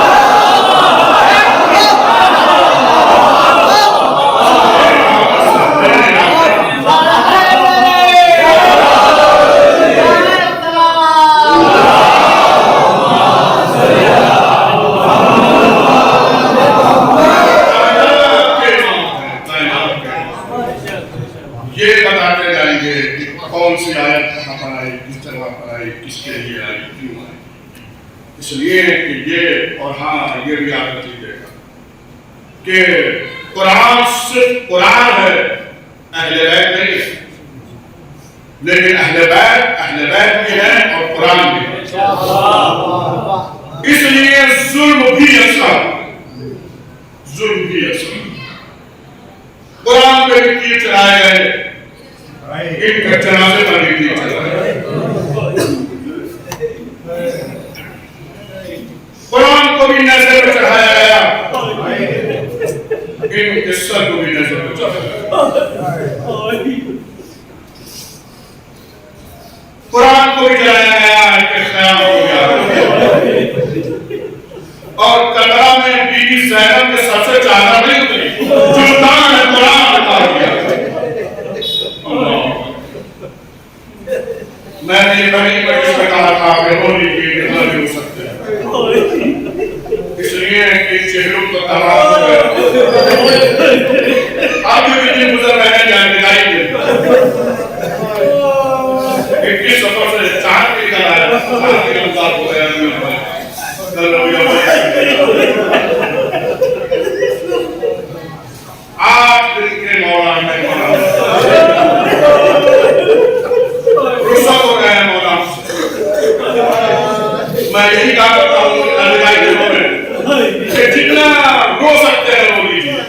کون سی آیت کہاں پر آئی، کس طرح پر آئی، کس کے لیے آئی، کیوں آئی. اس لیے کہ یہ اور ہاں یہ بھی یاد رکھیے گا کہ قرآن صرف قرآن ہے، اہل بیت نہیں ہے. لیکن اہل بیت بھی ہے اور قرآن بھی ہے. اس لیے ظلم بھی اثر قرآن پہ بھی تیر چلائے گئے، ان کے جنازے پر بھی تیر چلائے گئے. قرآن کو بھی نظر پہ چڑھایا گیا، ان کے سر کو بھی نظر پہ چڑھایا گیا. قرآن کو بھی جلایا گیا، ان کے خیام کو بھی آگا گیا. اور کربلا میں بی بی زینب کے سر سے چادر نہیں اتری، جلدان ہے قرآن اتار دیا. میں نے یہ بڑی مجلس میں کہا تھا کہ وہ لیجیے اتنا بھی ہو سکتے ہیں، اس لیے کہ چہروں کو تباہ ہو گیا. آپ بھی دن گزر رہے ہیں جان بتائی دے کس سفر سے چاند نکل آیا، چاند کے انتظار ہو گیا. آج دن کے مولا میں رخصت ہو گئے ہیں مولا. میں یہی کہا کرتا ہوں کہ جتنا رو سکتے ہیں رو لیجیے،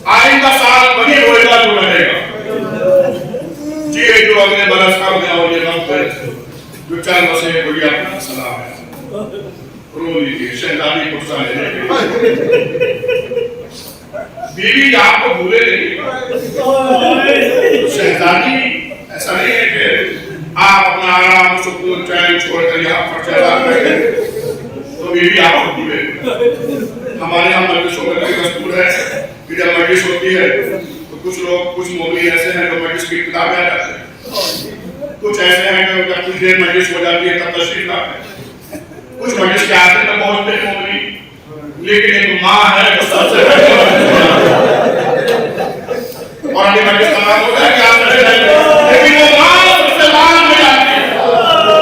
آئندہ سال وہی روئے گا جو رہے گا. جی جو اگلے برس کر گیا اور یہ وقت ہے جو چند بسے گڑیا کا سلام ہے، رو لیجیے. شہزادی قصہ لے بیوی آپ کو بھولے نہیں. شہزادی ایسا نہیں ہے کہ آپ اپنا آرام سکون چین چھوڑ کر یہاں پر شہزاد بیٹھے تو بیوی آپ کو بھولے. ہمارے یہاں مجلسوں میں کوئی دستور ہے کہ جب مجلس ہوتی ہے تو کچھ مومنین ایسے ہیں جو مجلس کی ابتدا میں آ جاتے ہیں، کچھ ایسے ہیں جو جب کچھ دیر مجلس ہو جاتی ہے تب تشریف لاتے ہیں، کچھ مجلس کے آخر میں پہنچتے ہیں مومنین. لیکن ایک ماں ہے جو سب سے پہلے اور ابھی مجلس تمام ہوتا ہے کہ آپ چلے جائیں، لیکن وہ ماں سب سے بعد میں جاتی ہے.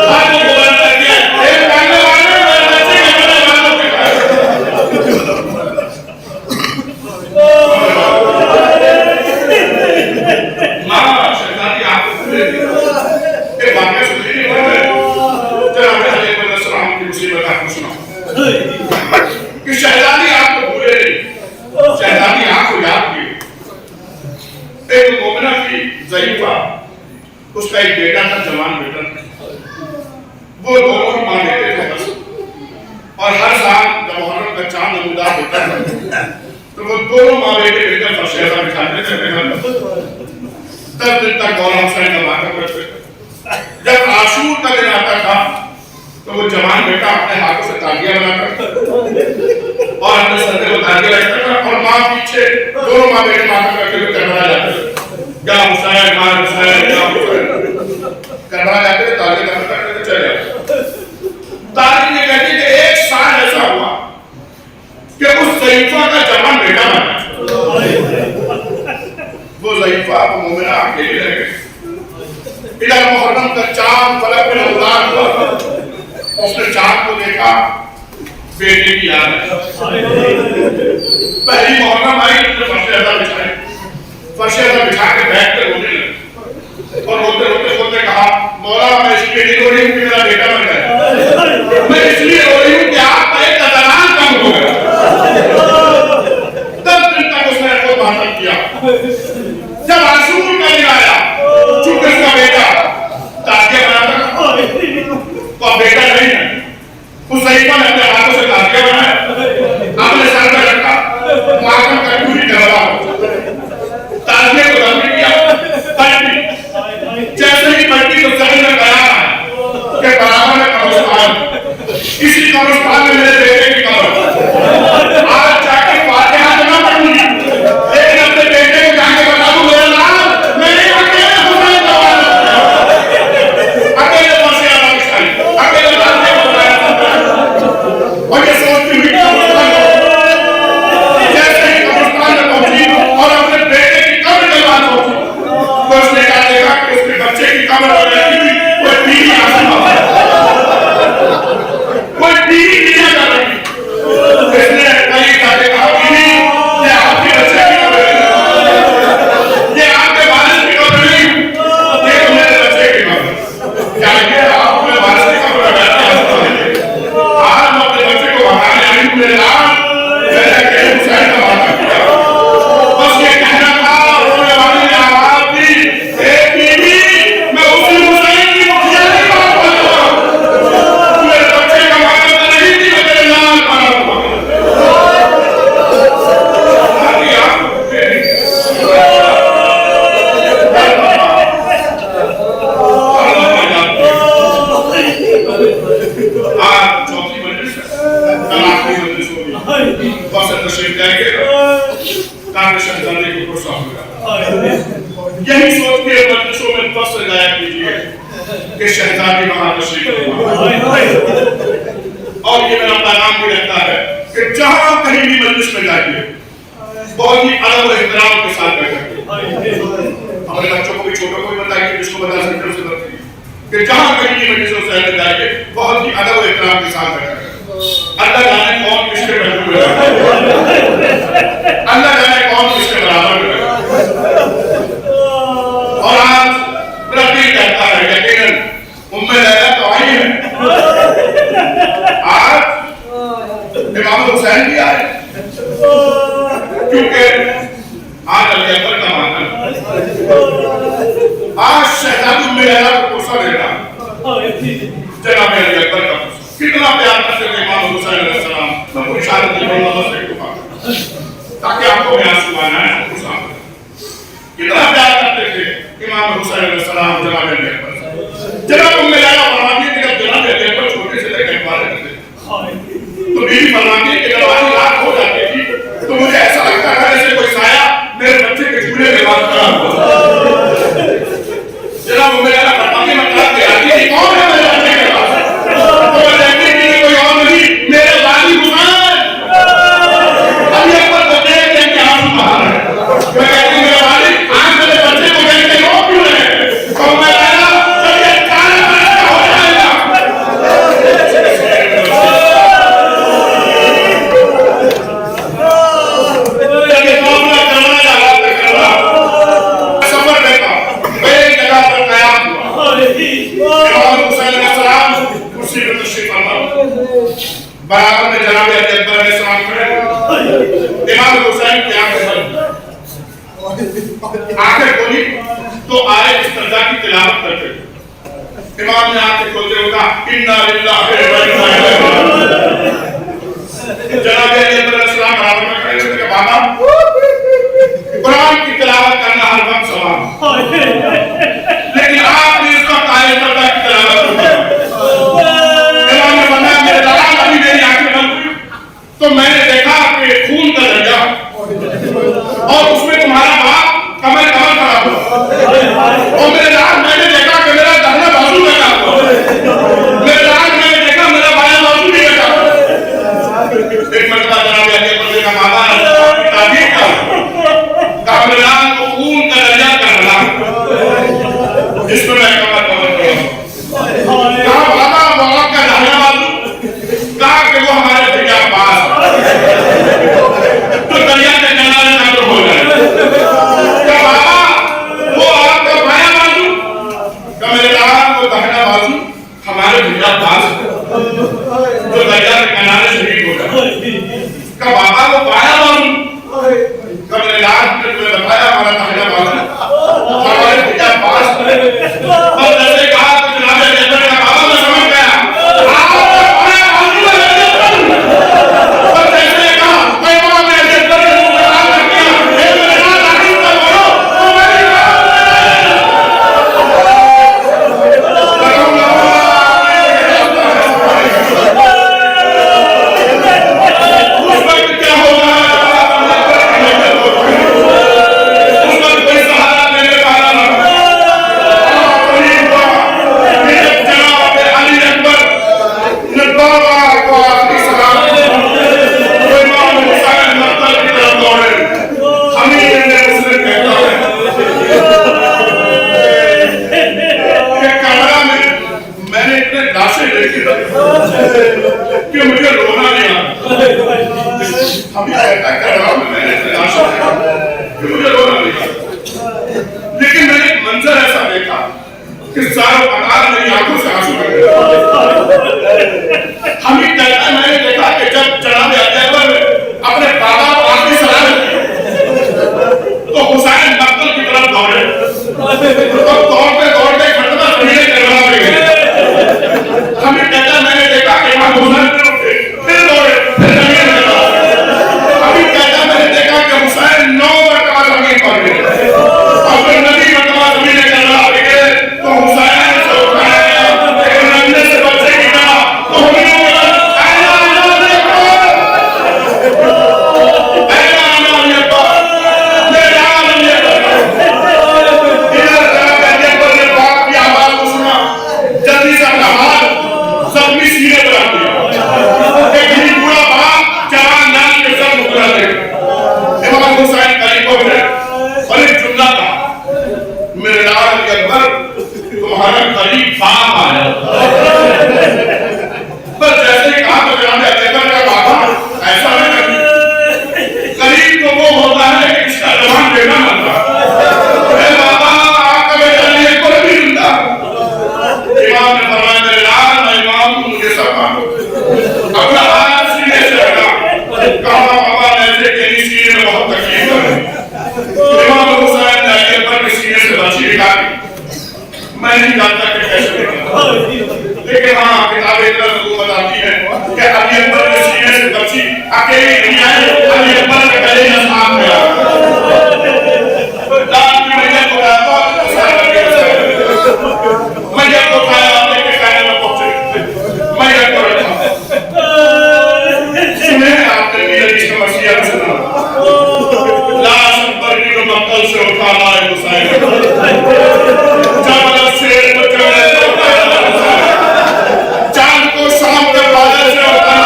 آپ کو بولنا چاہیے ایک پہلے والے میں بچے کے بڑے والوں کے ماں شہزادی آپ کو بھولے گی. ایک واقعہ سنی نہیں ہوئے جناب علیہ السلام کی مصیبت آپ کو سنا کہ شہزادی آپ کو بھولے نہیں، شہزادی آپ کو یاد کی. ایک مومنہ کی ضعیفہ، اس کا ایک بیٹا تھا، جوان بیٹا تھا. وہ دونوں ہی ماں بیٹے تھے بس. اور ہر سال جب محرم کا چاند نمودار ہوتا تھا تو وہ دونوں ماں بیٹے مل کر فرشیزہ بچھاتے تھے. 10 دن تک مولا حسین کا واقعہ کرتے تھے. جب عاشور کا دن آتا تھا تو وہ جوان بیٹا اپنے ہاتھوں سے تالیاں بناتا اور اپنے سر پہ تالیاں رکھتا تھا اور ماں پیچھے دونوں ماں بیٹے ماتھا کرتے ہوئے کربلا جاتے تھے. یا حسین ماں حسین یا حسین کربلا جاتے تھے، تالیاں کرتے کرتے چلے جاتے. تاریخ یہ کہتی ہے کہ ایک سال ایسا ہوا کہ اس ضعیفہ کا جوان بیٹا بنا. وہ ضعیفہ مومنہ اکیلی رہ گئی. ادھر محرم کا چاند فلک میں نمودار ہوا، اس نے چاند کو دیکھا، بیٹے کی یاد ہے. پہلی محرم آئی تو نے فرشیزہ بچھائی، فرشیزہ بچھا کے بیٹھ کر رونے لگے اور روتے روتے خود نے کہا مولا میں اس لیے نہیں رو رہی ہوں کہ میرا بیٹا مر گیا، میں اس لیے رو رہی ہوں کہ آپ کا ایک نظران کم ہو گیا. 10 دن تک اس نے خود ماتم کیا. جب عاشور کا دن آیا چونکہ اس کا بیٹا تاکیہ بناتا تو اب بیٹا نہیں ہے، اس ضعیفہ نے اپنے ہاتھوں سے تاکیہ بنایا، اپنے سر پہ رکھا، ماتم کا پوری کروا تاکیہ کو دفن کیا. پلٹی جیسے ہی پلٹی تو ذہن میں خیال آیا کہ برابر ہے قبرستان، اسی قبرستان میں میرے بیٹے کی قبر. آج جا کے فاتحہ تو نہ پڑھوں گی لیکن اپنے بیٹے کو جا کے تاکہ شہزادے کو غصہ ہو جائے. یہی سوچ کے مجلسوں میں بس سجایا کیجیے کہ شہزادی وہاں تشریف لے. اور یہ میرا پیغام بھی رہتا ہے کہ جہاں کہیں بھی مجلس میں جائیے بہت ہی ادب و احترام کے ساتھ بیٹھے. ہمارے بچوں کو بھی چھوٹوں کو بھی بتائیے جس کو بتا سکتے اسے بتائیے کہ جہاں کہیں بھی مجلس میں جائیے بہت ہی ادب و احترام کے ساتھ بیٹھے. اللہ جانے کون کس کے بیٹھے ہوئے ہیں, اللہ جانے کون کس کے برابر ہے. اور آج میرا دل کہتا ہے یقیناً ام لیلا تو آئی ہے, آج امام حسین بھی آئے کیونکہ آج علی اکبر کا ماتم, آج شہزادی ام لیلا کو غصہ دینا جناب علی اکبر کا کتنا پیار کرتے تھے امام حسین علیہ السلام. میں کوئی اشارت نہیں کروں گا تاکہ آپ کو بیان سنانا ہے. کتنا پیار کرتے تھے امام حسین علیہ السلام جناب علی اکبر. جناب ام لیلا فرماتی ہے کہ جب جناب علی اکبر چھوٹے سے لے کے پالے تھے تو بیوی فرماتی ہے کہ جب آدھی رات ہو جاتی تھی تو مجھے ایسا لگتا تھا جیسے کوئی سایہ میرے بچے کے جھولے کے بعد کھڑا ہوا. جناب ام لیلا فرماتی ہے میں کہا کہ آتی ہے کون ہے میرے بچے کے پاس, تو میں کہتی تھی کہ کوئی اور نہیں میرے والد حسین. علی اکبر کو دیکھ کے آنسو بہا رہے. میں کہتی ہوں میرے والد آج میرے بچے کو دیکھ کے رو کیوں رہے ہیں. تو میں کہا جب یہ 4 برس کا ہو جائے گا جب یہ معاملہ کرنا یا رات میں کرنا سفر دیکھا میں ایک جگہ پر قیام ہوا. امام حسین علیہ السلام کرسی پر تشریف فرما, برابر میں جناب علی اکبر علیہ السلام کھڑے. امام حسین کی آنکھیں بند, آنکھیں کھولی تو آئے استرجاع کی تلاوت کرتے. امام نے آنکھیں کھولتے ہوئے کہا انا للہ و انا الیہ راجعون. جناب علی اکبر علیہ السلام برابر میں کھڑے ہوئے کہ بابا قرآن کی تلاوت کرنا ہر وقت ثواب, لیکن آپ نے اس وقت آئے استرجاع کی تلاوت کرنا. امام نے فرمایا میرے دلال ابھی میری آنکھیں بند ہوئی تو میں نے دیکھا کہ خون کا دریا اور اس میں تمہارا باپ کمر کمر کھڑا ہوا, اور میرے دلال میں نے دیکھا کہ میرا دہنا بازو بیٹھا ہوا, میرے دلال میں نے دیکھا میرا بایاں بازو بھی بیٹھا ہوا. ایک مرتبہ جناب علی اکبر کا بابا نے تعبیر کیا کہا میرے دلال کو خون کا دریا کر رہا جس میں میں کمر کمر کھڑا ہوں. کہا بابا وہ آپ کا دہنا بازو, کہا کہ وہ ہمارے دریا پاس تو دریا کے کنارے نظر ہو جائے. کہا بابا وہ آپ کا بایاں بازو, کہا میرے دلال کو دہنا بازو ہمارے دریا پاس تو دریا کے کنارے شہید ہو جائے. کہا بابا وہ بایاں بازو, کہا میرے دلال نے تمہیں بتایا ہمارا دہنا بازو ہمارے دریا پاس. اور جیسے کہا تو جناب علی اکبر کا بابا میں سمجھ گیا کہ مجھے رونا نہیں آتا. ہم یہ کہہ رہا ہوں میں نے تلاشا کہ مجھے رونا نہیں آتا, لیکن میں نے ایک منظر ایسا دیکھا کہ سارا پکار میری آنکھوں سے آنسو بہ گئے. ہم یہ کہتا ہے میں نے دیکھا کہ جب جناب علی اکبر اپنے بابا کو آخری سلام دی تو حسین مقتل کی طرف دوڑے, تو دوڑتے دوڑتے ختمہ سمینے کربلا میں گئے. ہم یہ کہتا ہے میں نے دیکھا کہ امام حسین پھر دوڑے پھر زمین میں دوڑے. ہم یہ کہتا ہے میں نے دیکھا کہ حسین 9 مرتبہ زمین پر گئے اور پھر 9 مرتبہ زمین کربلا میں گئے تو حسین سے اٹھایا گیا ایک رنجے سے بچے کی طرح تو ہم نے تو وہ ہوتا ہے کہ اس کا جوان بیٹا مرتا اے بابا آپ کا بیٹا نہیں کوئی بھی زندہ امام نے فرمایا میرے لال میں امام کو مجھے سب اپنا ہاتھ سینے سے لگا کہا بابا میں تیری سینے میں بہت تکلیف ہے امام حسین نے علی اکبر کے سینے سے بچی نکالی میں نہیں جانتا کہ کیسے نکالی لیکن ہاں کتابیں اتنا ضرور بتاتی ہیں کہ علی اکبر کے سینے سے بچی اکیلی نہیں آئی علی اکبر کے گلے میں سانپ ملا دان کی میت کو لایا میت کو کھایا آپ کے کھانے میں پہنچے میت کو رکھا سنے آپ نے میرے کی سمسیا سنا لاش اکبر کی کو مقتل سے اٹھا لائے حسین جبل سے بچڑے سے اٹھا چاند کو شام کے بادل سے اٹھا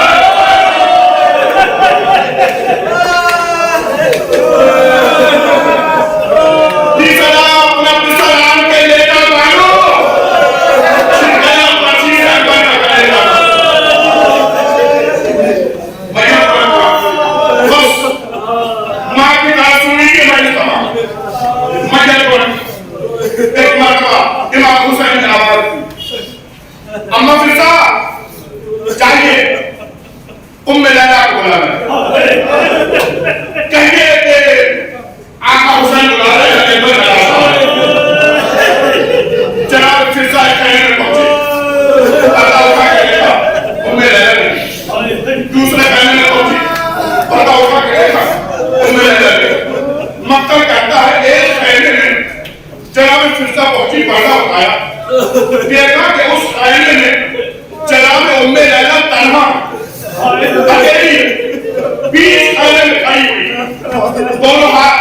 دیکھا کہ اس خائنے میں جناب ام لیلا تنہا اکیلی 20 خائنے میں کھائی ہوئی دونوں ہاتھ